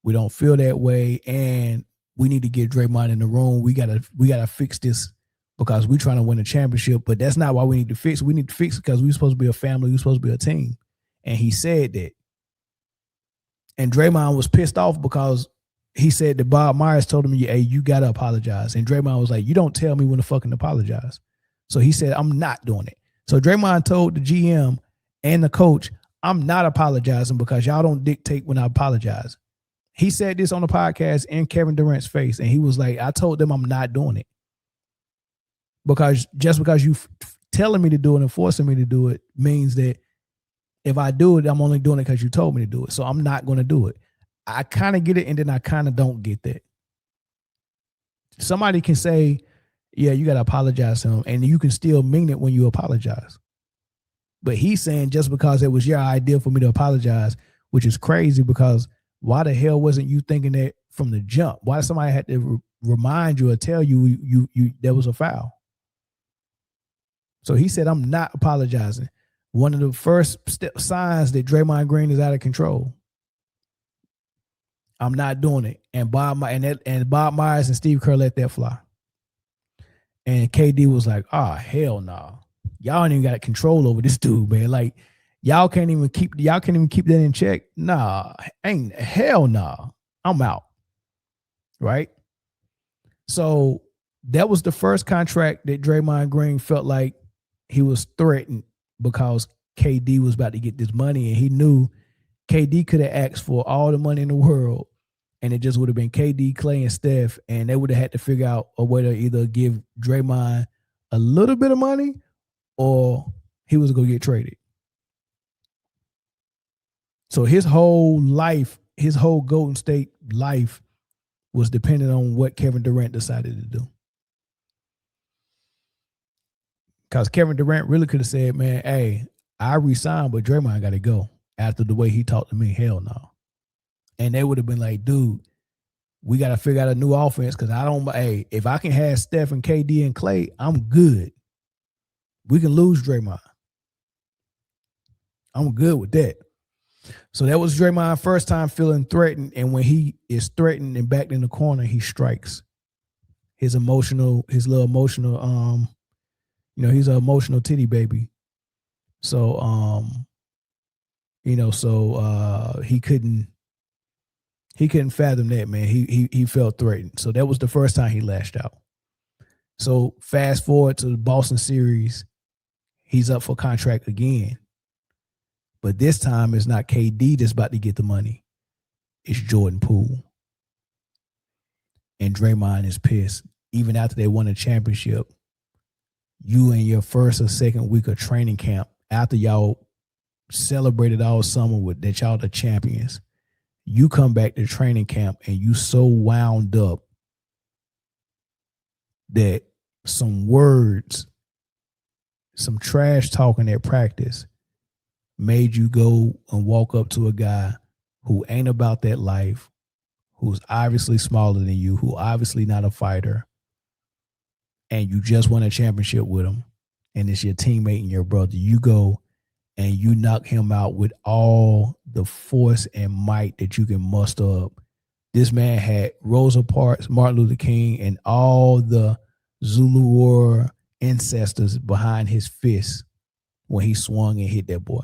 we don't feel that way. And we need to get Draymond in the room. We gotta fix this because we're trying to win a championship. But that's not why we need to fix it. We need to fix it because we're supposed to be a family. We're supposed to be a team. And he said that. And Draymond was pissed off because he said that Bob Myers told him, hey, you got to apologize. And Draymond was like, you don't tell me when to fucking apologize. So he said, I'm not doing it. So Draymond told the GM and the coach, I'm not apologizing because y'all don't dictate when I apologize. He said this on the podcast in Kevin Durant's face. And he was like, I told them I'm not doing it. Because just because you telling me to do it and forcing me to do it means that if I do it, I'm only doing it because you told me to do it. So I'm not going to do it. I kind of get it, and then I kind of don't get that. Somebody can say, yeah, you got to apologize to him, and you can still mean it when you apologize. But he's saying just because it was your idea for me to apologize, which is crazy because why the hell wasn't you thinking that from the jump? Why somebody had to remind you or tell you there was a foul? So he said, I'm not apologizing. One of the first signs that Draymond Green is out of control. I'm not doing it. And Bob Myers and Steve Kerr let that fly. And KD was like, oh, hell no. Y'all ain't even got control over this dude, man. Like, y'all can't even keep that in check. Nah, hell nah. I'm out. Right? So that was the first contract that Draymond Green felt like he was threatened because KD was about to get this money, and he knew KD could have asked for all the money in the world, and it just would have been KD, Clay, and Steph, and they would have had to figure out a way to either give Draymond a little bit of money or he was going to get traded. So his whole life, his whole Golden State life was dependent on what Kevin Durant decided to do. Because Kevin Durant really could have said, man, hey, I resigned, but Draymond got to go after the way he talked to me. Hell no. And they would have been like, dude, we got to figure out a new offense because if I can have Steph and KD and Clay, I'm good. We can lose Draymond. I'm good with that. So that was Draymond's first time feeling threatened. And when he is threatened and backed in the corner, he strikes. His little emotional, he's an emotional titty baby. So, he couldn't fathom that, man. He felt threatened. So that was the first time he lashed out. So fast forward to the Boston series, he's up for contract again. But this time it's not KD that's about to get the money. It's Jordan Poole. And Draymond is pissed. Even after they won a championship, you in your first or second week of training camp, after y'all celebrated all summer that y'all the champions, you come back to training camp and you so wound up that some words, some trash talking at practice made you go and walk up to a guy who ain't about that life, who's obviously smaller than you, who obviously not a fighter, and you just won a championship with him, and it's your teammate and your brother. You go and you knock him out with all the force and might that you can muster up. This man had Rosa Parks, Martin Luther King, and all the Zulu War ancestors behind his fist when he swung and hit that boy.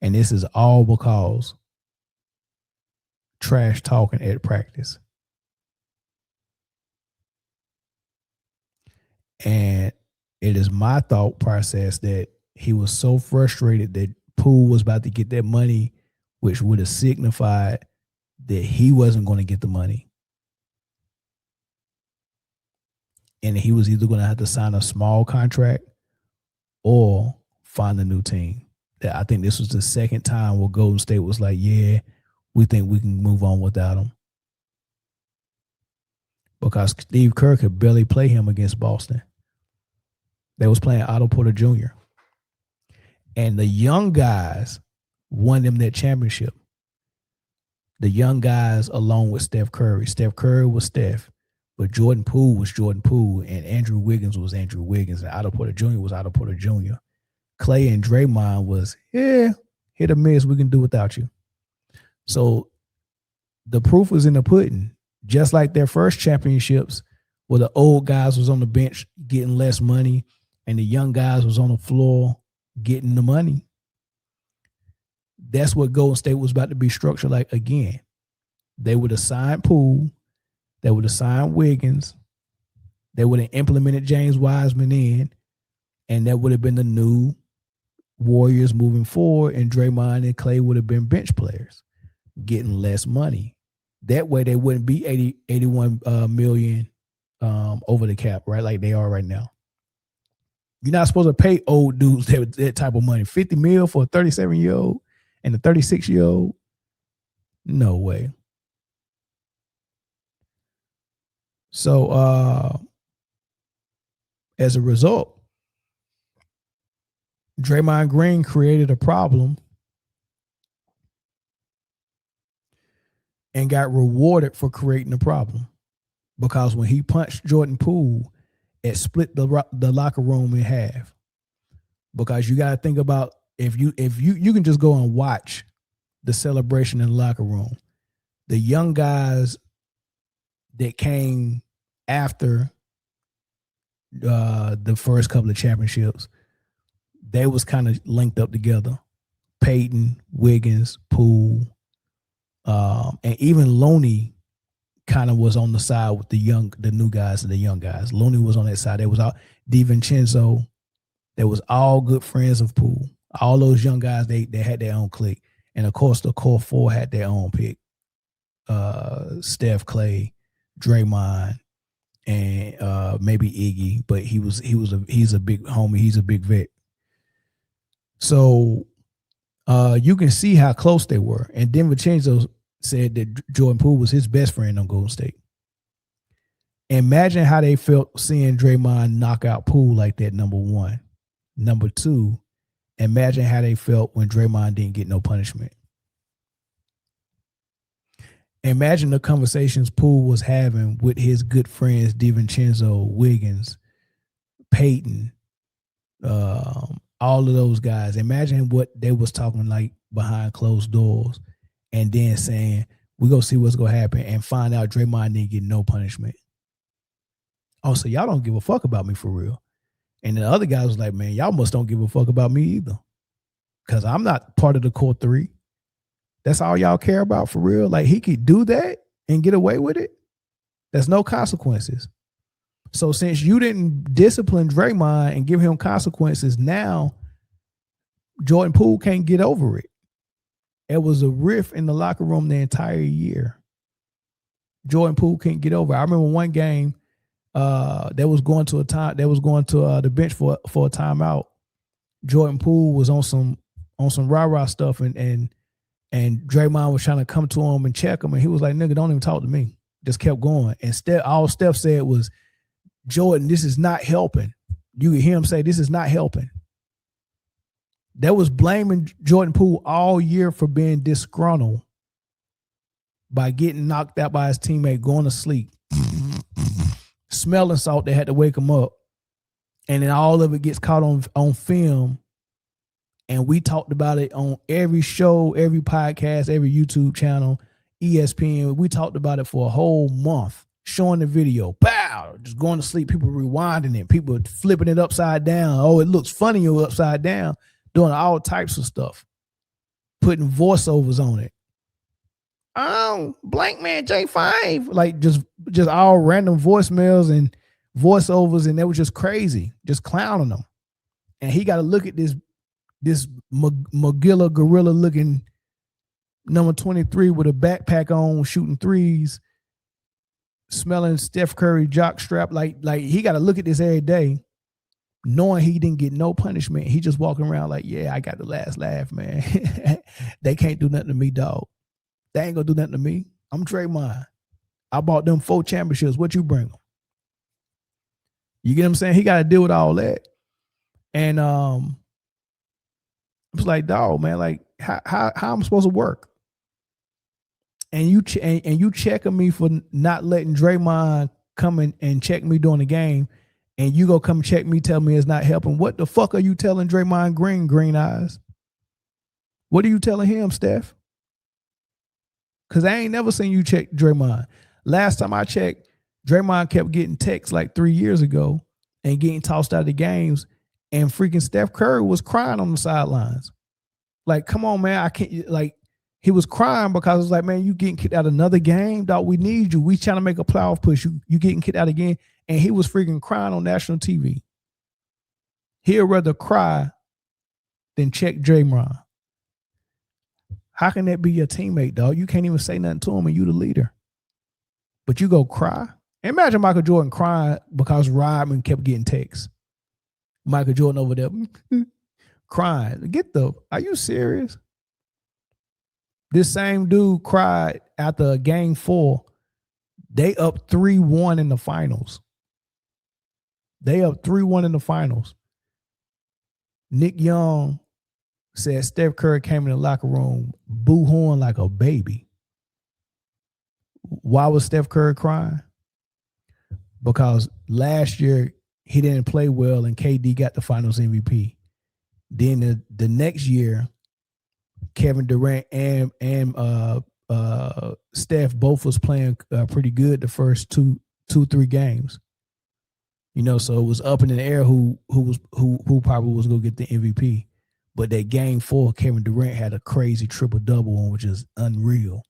And this is all because trash talking at practice. And it is my thought process that he was so frustrated that Poole was about to get that money, which would have signified that he wasn't going to get the money. And he was either going to have to sign a small contract or find a new team. That I think this was the second time where Golden State was like, yeah, we think we can move on without him. Because Steve Kerr could barely play him against Boston. They was playing Otto Porter Jr. And the young guys won them that championship. The young guys along with Steph Curry. Steph Curry was Steph, but Jordan Poole was Jordan Poole, and Andrew Wiggins was Andrew Wiggins, and Otto Porter Jr. was Otto Porter Jr. Clay and Draymond was, hit or miss, we can do without you. So the proof was in the pudding. Just like their first championships, where the old guys was on the bench getting less money and the young guys was on the floor getting the money. That's what Golden State was about to be structured like again. They would have signed Poole. They would have signed Wiggins. They would have implemented James Wiseman in, and that would have been the new Warriors moving forward, and Draymond and Clay would have been bench players getting less money. That way they wouldn't be 81 million over the cap, right? Like they are right now. You're not supposed to pay old dudes that type of money. 50 mil for a 37-year-old and a 36-year-old? No way. So as a result, Draymond Green created a problem and got rewarded for creating the problem, because when he punched Jordan Poole, it split the locker room in half. Because you got to think about, if you can just go and watch the celebration in the locker room. The young guys that came after the first couple of championships, they was kind of linked up together. Peyton, Wiggins, Poole, and even Loney kind of was on the side with the new guys and the young guys. Loney was on that side. There was all DiVincenzo. There was all good friends of Poole. All those young guys, they had their own clique. And of course, the core four had their own pick. Steph, Clay, Draymond, and maybe Iggy, but he's a big homie. He's a big vet. So you can see how close they were. And DiVincenzo said that Jordan Poole was his best friend on Golden State. Imagine how they felt seeing Draymond knock out Poole like that, number one. Number two, imagine how they felt when Draymond didn't get no punishment. Imagine the conversations Poole was having with his good friends, DiVincenzo, Wiggins, Peyton, all of those guys. Imagine what they was talking like behind closed doors, and then saying, we go see what's going to happen, and find out Draymond didn't get no punishment. Oh, so y'all don't give a fuck about me for real. And the other guy was like, man, y'all must don't give a fuck about me either, because I'm not part of the core three. That's all y'all care about for real? Like, he could do that and get away with it? There's no consequences. So since you didn't discipline Draymond and give him consequences, now Jordan Poole can't get over it. It was a rift in the locker room the entire year. Jordan Poole can't get over it. I remember one game they was going to the bench for a timeout. Jordan Poole was on some rah-rah stuff, and Draymond was trying to come to him and check him, and he was like, nigga, don't even talk to me. Just kept going. And all Steph said was, Jordan, this is not helping. You could hear him say, this is not helping. That was blaming Jordan Poole all year for being disgruntled by getting knocked out by his teammate, going to sleep, smelling salt. They had to wake him up. And then all of it gets caught on film. And we talked about it on every show, every podcast, every YouTube channel, ESPN. We talked about it for a whole month, showing the video. Pow! Just going to sleep. People rewinding it. People flipping it upside down. Oh, it looks funny you're upside down. Doing all types of stuff. Putting voiceovers on it. Blank man J5. Like just all random voicemails and voiceovers, and that was just crazy. Just clowning them. And he got to look at this Magilla gorilla looking number 23 with a backpack on, shooting threes, smelling Steph Curry jock strap. Like he got to look at this every day, knowing he didn't get no punishment. He just walking around like, yeah, I got the last laugh, man. They can't do nothing to me, dog. They ain't gonna do nothing to me. I'm Draymond. I bought them 4 championships. What you bring them? You get what I'm saying? He got to deal with all that. And I was like, dog, man, like how I'm supposed to work? And you checking me for not letting Draymond come in and check me during the game, and you go come check me, tell me it's not helping. What the fuck are you telling Draymond Green eyes? What are you telling him, Steph? Because I ain't never seen you check Draymond. Last time I checked, Draymond kept getting texts like 3 years ago and getting tossed out of the games, and freaking Steph Curry was crying on the sidelines. Like, come on, man. I can't, like, he was crying because it was like, man, you getting kicked out another game, dog. We need you. We trying to make a playoff push. You getting kicked out again. And he was freaking crying on national TV. He'd rather cry than check Draymond. How can that be your teammate, dog? You can't even say nothing to him and you the leader. But you go cry. Imagine Michael Jordan crying because Rodman kept getting texts. Michael Jordan over there crying. Are you serious? This same dude cried after game 4. They up 3-1 in the finals. Nick Young said Steph Curry came in the locker room boo-hooing like a baby. Why was Steph Curry crying? Because last year he didn't play well and KD got the finals MVP. Then the next year, Kevin Durant and Steph both was playing pretty good the first 3 games. You know, so it was up in the air who probably was gonna get the MVP. But that game 4, Kevin Durant had a crazy triple-double on, which is unreal.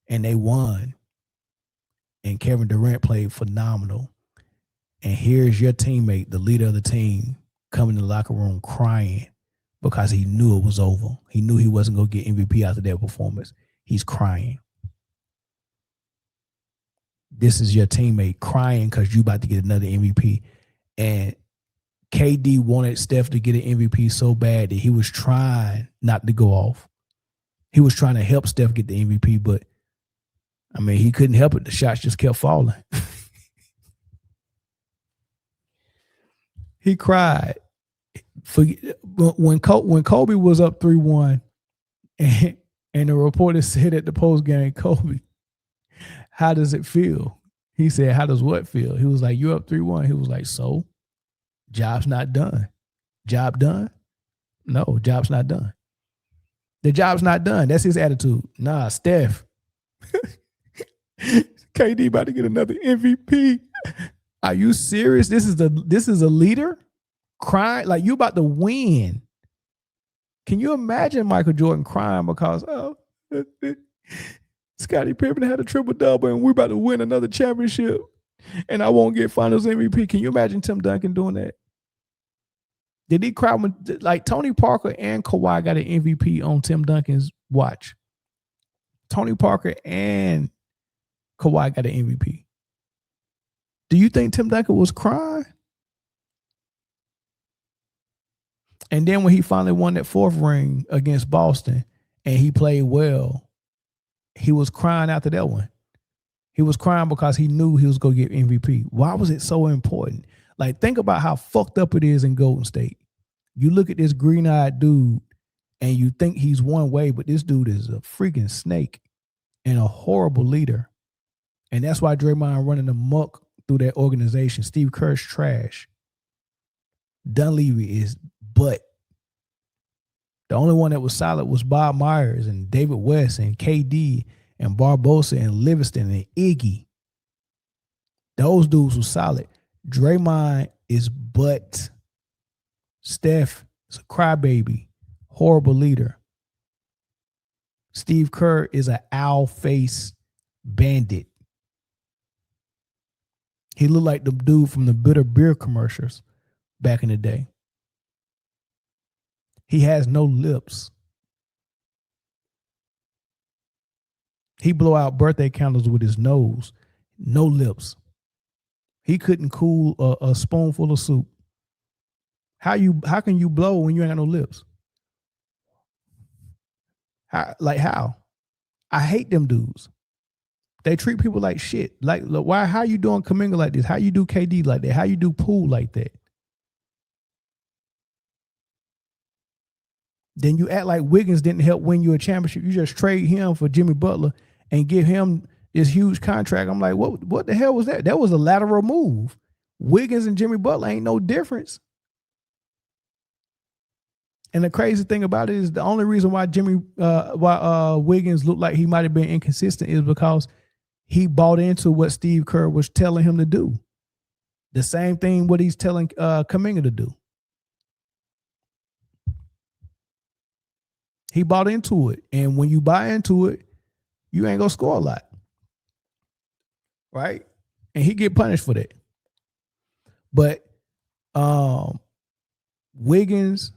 And they won. And Kevin Durant played phenomenal. And here's your teammate, the leader of the team, coming in the locker room crying because he knew it was over. He knew he wasn't going to get MVP after that performance. He's crying. This is your teammate crying because you about to get another MVP. And KD wanted Steph to get an MVP so bad that he was trying not to go off. He was trying to help Steph get the MVP, but I mean, he couldn't help it. The shots just kept falling. He cried. When Kobe was up 3-1, and the reporter said at the post game, Kobe, how does it feel? He said, how does what feel? He was like, you're up 3-1. He was like, so? Job's not done. Job done? No, job's not done. The job's not done. That's his attitude. Nah, Steph. KD about to get another MVP. Are you serious? This is a leader crying like you about to win. Can you imagine Michael Jordan crying because Scottie Pippen had a triple-double and we're about to win another championship and I won't get finals MVP? Can you imagine Tim Duncan doing that? Did he cry when, like, Tony Parker and Kawhi got an MVP on Tim Duncan's watch? Tony Parker and Kawhi got an MVP. Do you think Tim Duncan was crying? And then when he finally won that 4th ring against Boston and he played well, he was crying after that one. He was crying because he knew he was going to get MVP. Why was it so important? Like, think about how fucked up it is in Golden State. You look at this green-eyed dude and you think he's one way, but this dude is a freaking snake and a horrible leader. And that's why Draymond running amok through that organization. Steve Kerr's trash. Dunleavy is butt. The only one that was solid was Bob Myers and David West and KD and Barbosa and Livingston and Iggy. Those dudes were solid. Draymond is butt. Steph is a crybaby, horrible leader. Steve Kerr is an owl-faced bandit. He looked like the dude from the bitter beer commercials back in the day. He has no lips. He blow out birthday candles with his nose. No lips. He couldn't cool a spoonful of soup. How can you blow when you ain't got no lips? How? I hate them dudes. They treat people like shit. Like, why? How you doing Kaminga like this? How you do KD like that? How you do Poole like that? Then you act like Wiggins didn't help win you a championship. You just trade him for Jimmy Butler and give him this huge contract. I'm like, what the hell was that? That was a lateral move. Wiggins and Jimmy Butler ain't no difference. And the crazy thing about it is the only reason why Wiggins looked like he might have been inconsistent is because he bought into what Steve Kerr was telling him to do. The same thing what he's telling Kaminga to do. He bought into it. And when you buy into it, you ain't gonna score a lot. Right? And he get punished for that. But Wiggins,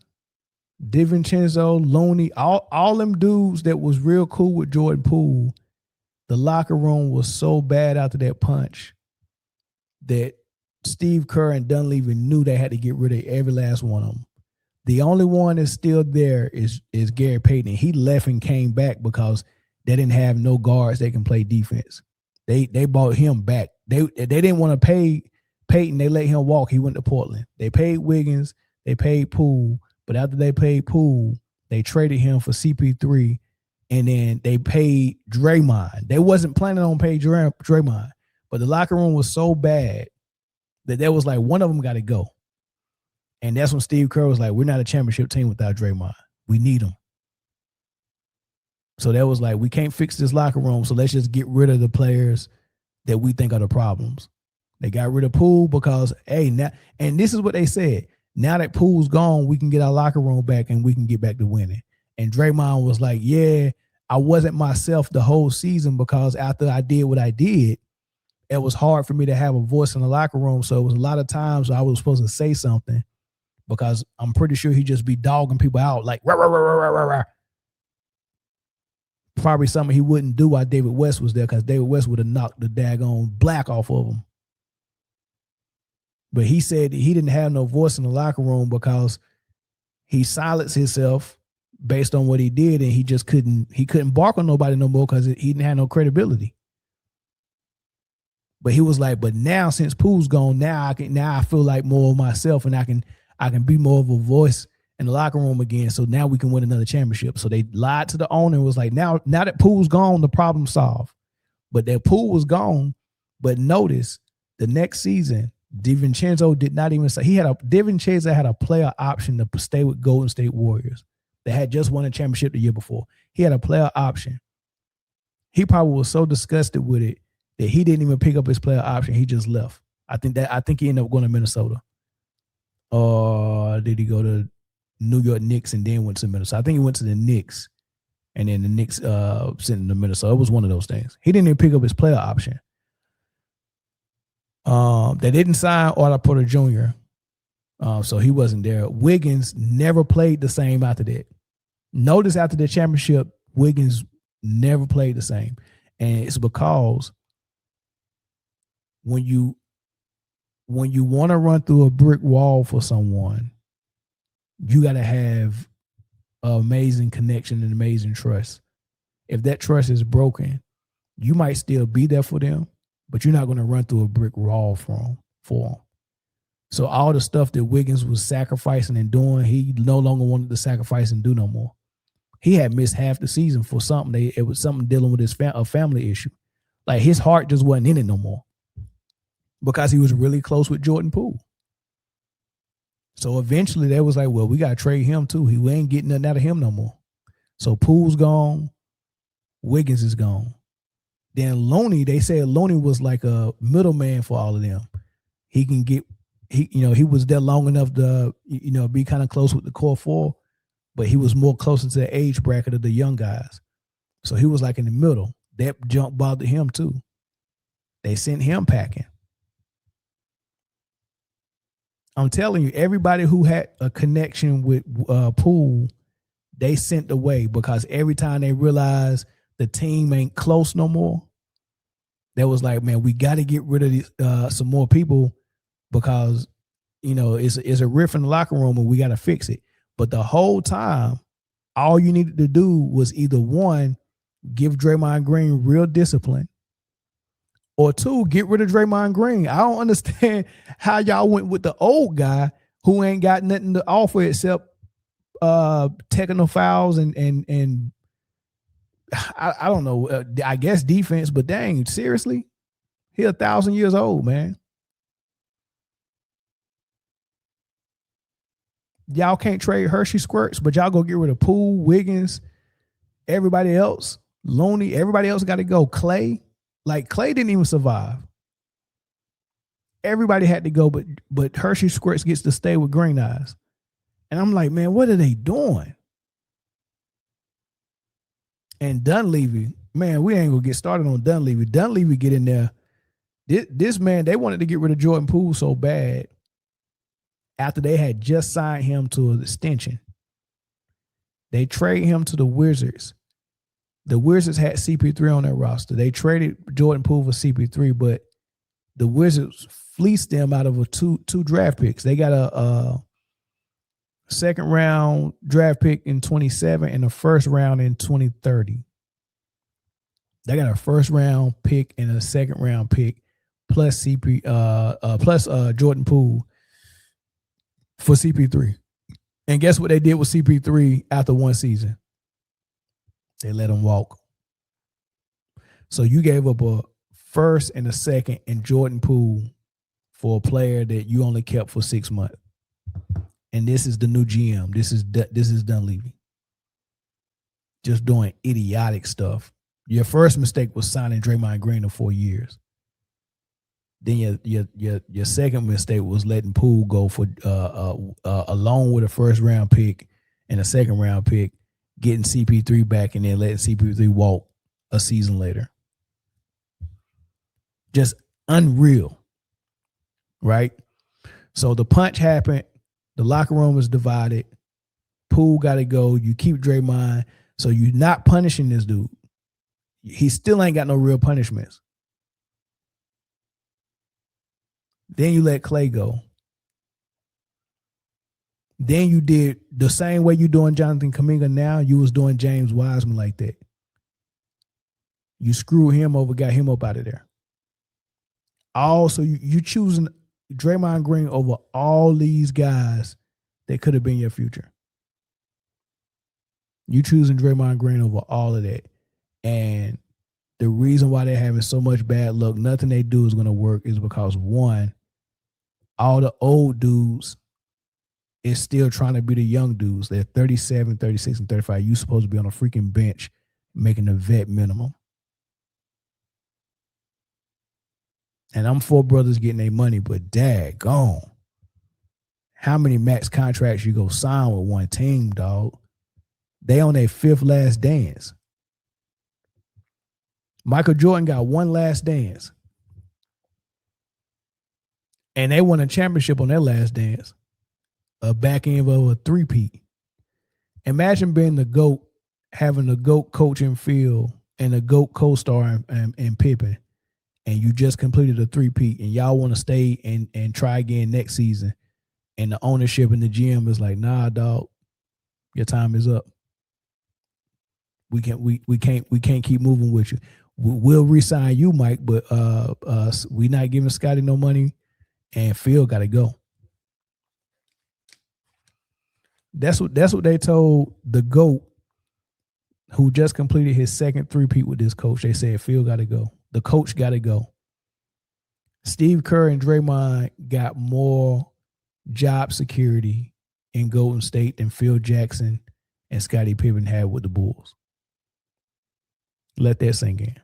DiVincenzo, Looney, all them dudes that was real cool with Jordan Poole, the locker room was so bad after that punch that Steve Kerr and Dunleavy knew they had to get rid of every last one of them. The only one that's still there is Gary Payton. He left and came back because they didn't have no guards that can play defense. They bought him back. They didn't want to pay Payton. They let him walk. He went to Portland. They paid Wiggins. They paid Poole. But after they paid Poole, they traded him for CP3, and then they paid Draymond. They wasn't planning on paying Draymond, but the locker room was so bad that there was like one of them got to go. And that's when Steve Kerr was like, we're not a championship team without Draymond. We need him. So that was like, we can't fix this locker room, so let's just get rid of the players that we think are the problems. They got rid of Poole because, hey, now, and this is what they said, now that Poole's gone, we can get our locker room back and we can get back to winning. And Draymond was like, yeah, I wasn't myself the whole season because after I did what I did, it was hard for me to have a voice in the locker room. So it was a lot of times I was supposed to say something because I'm pretty sure he'd just be dogging people out like, rah, rah, rah, rah, rah, rah. Probably something he wouldn't do while David West was there because David West would have knocked the daggone black off of him. But he said he didn't have no voice in the locker room because he silenced himself based on what he did, and he just couldn't bark on nobody no more because he didn't have no credibility. But he was like, but now since Poole's gone, now I feel like more of myself, and I can be more of a voice in the locker room again. So now we can win another championship. So they lied to the owner and was like, now that Poole's gone, the problem's solved. But that Poole was gone. But notice the next season, DiVincenzo did not even say DiVincenzo had a player option to stay with Golden State Warriors. They had just won a championship the year before. He had a player option. He probably was so disgusted with it that he didn't even pick up his player option. He just left. I think he ended up going to Minnesota. Or did he go to New York Knicks and then went to Minnesota? I think he went to the Knicks, and then the Knicks sent him to Minnesota. It was one of those things. He didn't even pick up his player option. They didn't sign Otto Porter Jr., so he wasn't there. Wiggins never played the same after that. Notice after the championship, Wiggins never played the same. And it's because when you want to run through a brick wall for someone, you got to have amazing connection and amazing trust. If that trust is broken, you might still be there for them, but you're not going to run through a brick wall for them. So all the stuff that Wiggins was sacrificing and doing, he no longer wanted to sacrifice and do no more. He had missed half the season for something. It was something dealing with his a family issue. Like his heart just wasn't in it no more because he was really close with Jordan Poole. So eventually they was like, well, we got to trade him too. We ain't getting nothing out of him no more. So Poole's gone. Wiggins is gone. Then Looney, they said Looney was like a middleman for all of them. He was there long enough to, be kind of close with the core four, but he was more closer to the age bracket of the young guys. So he was like in the middle. That jump bothered him too. They sent him packing. I'm telling you, everybody who had a connection with Poole, they sent away because every time they realized the team ain't close no more, they was like, man, we got to get rid of these, some more people because, it's a rift in the locker room and we got to fix it. But the whole time, all you needed to do was either one, give Draymond Green real discipline, or two, get rid of Draymond Green. I don't understand how y'all went with the old guy who ain't got nothing to offer except technical fouls and I don't know. I guess defense, but dang, seriously, he 1,000 years old, man. Y'all can't trade Hershey Squirts, but y'all go get rid of Poole, Wiggins, everybody else, Looney, everybody else got to go. Clay, like Clay didn't even survive. Everybody had to go, but Hershey Squirts gets to stay with Green Eyes. And I'm like, man, what are they doing? And Dunleavy, man, we ain't gonna get started on Dunleavy. Dunleavy get in there. This man, they wanted to get rid of Jordan Poole so bad after they had just signed him to an extension. They traded him to the Wizards. The Wizards had CP3 on their roster. They traded Jordan Poole for CP3, but the Wizards fleeced them out of a two draft picks. They got a second round draft pick in 27 and a first round in 2030. They got a first round pick and a second round pick plus Jordan Poole for CP3. And guess what they did with CP3 after one season? They let him walk. So you gave up a first and a second and Jordan Poole for a player that you only kept for 6 months. And this is the new GM. This is Dunleavy. Just doing idiotic stuff. Your first mistake was signing Draymond Green to 4 years. Then your second mistake was letting Poole go for along with a first round pick and a second round pick, getting CP3 back and then letting CP3 walk a season later. Just unreal, right? So the punch happened. The locker room was divided. Poole got to go. You keep Draymond. So you're not punishing this dude. He still ain't got no real punishments. Then you let Clay go. Then you did the same way you doing Jonathan Kaminga now, you was doing James Wiseman like that. You screw him over, got him up out of there. Also, you choosing Draymond Green over all these guys that could have been your future. You choosing Draymond Green over all of that. And the reason why they're having so much bad luck, nothing they do is going to work, is because, one, all the old dudes is still trying to be the young dudes. They're 37, 36, and 35. You supposed to be on a freaking bench making a vet minimum. And I'm four brothers getting their money, but daggone. How many max contracts you go sign with one team, dog? They on their fifth last dance. Michael Jordan got one last dance. And they won a championship on their last dance. A back end of a three-peat. Imagine being the GOAT, having the GOAT coach in field and a GOAT co-star and Pippen, and you just completed a three-peat, and y'all want to stay and try again next season, and the ownership and the GM is like, nah, dog, your time is up. We can't keep moving with you. We'll re-sign you, Mike, but we not giving Scotty no money, and Phil got to go. That's what they told the GOAT, who just completed his second three-peat with this coach. They said Phil got to go. The coach got to go. Steve Kerr and Draymond got more job security in Golden State than Phil Jackson and Scottie Pippen had with the Bulls. Let that sink in.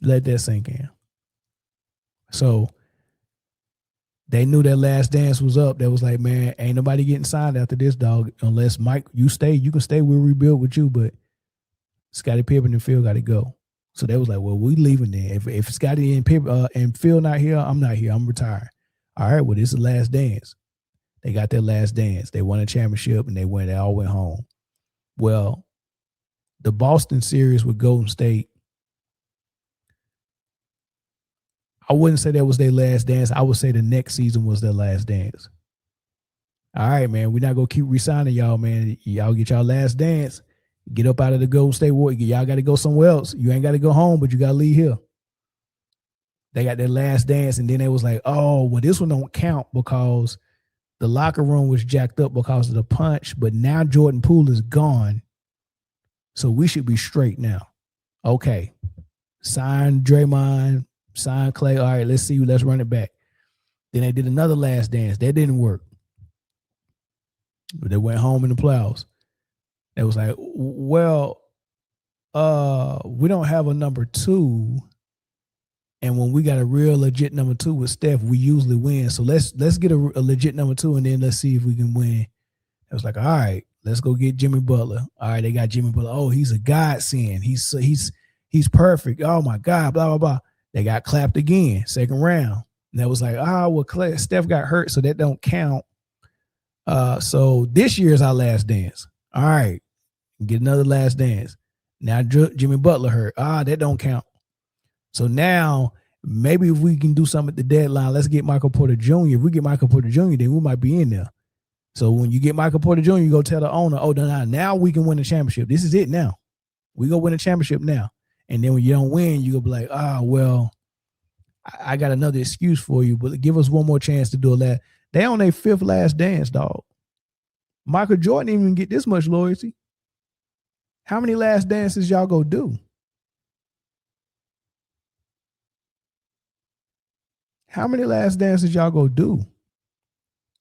Let that sink in. So they knew their last dance was up. They was like, man, ain't nobody getting signed after this, dog. Unless Mike, you stay, you can stay. We'll rebuild with you. But Scottie Pippen and Phil got to go. So they was like, well, we leaving then. If Scottie and Phil not here, I'm not here. I'm retired. All right, well, this is the last dance. They got their last dance. They won a championship and they all went home. Well, the Boston series with Golden State, I wouldn't say that was their last dance. I would say the next season was their last dance. All right, man. We're not going to keep re-signing y'all, man. Y'all get y'all last dance. Get up out of the Golden State War. Y'all got to go somewhere else. You ain't got to go home, but you got to leave here. They got their last dance, and then they was like, oh, well, this one don't count because the locker room was jacked up because of the punch, but now Jordan Poole is gone. So we should be straight now. Okay. Sign Draymond, sign Clay. All right, let's see. Let's run it back. Then they did another last dance. That didn't work. But they went home in the playoffs. It was like, well, we don't have a number 2. And when we got a real legit number 2 with Steph, we usually win. So let's get a legit number 2, and then let's see if we can win. It was like, all right, let's go get Jimmy Butler. All right, they got Jimmy Butler. Oh, he's a godsend. He's perfect. Oh my God, blah blah blah. They got clapped again, second round. And that was like, well, Steph got hurt, so that don't count. So this year is our last dance. All right, get another last dance. Now Jimmy Butler hurt. That don't count. So now maybe if we can do something at the deadline, let's get Michael Porter Jr. If we get Michael Porter Jr., then we might be in there. So when you get Michael Porter Jr., you go tell the owner, now we can win the championship. This is it now. We go win the championship now. And then when you don't win, you go be like, well, I got another excuse for you, but give us one more chance to do that. They on their 5th last dance, dog. Michael Jordan didn't even get this much loyalty. How many last dances y'all go do? How many last dances y'all go do?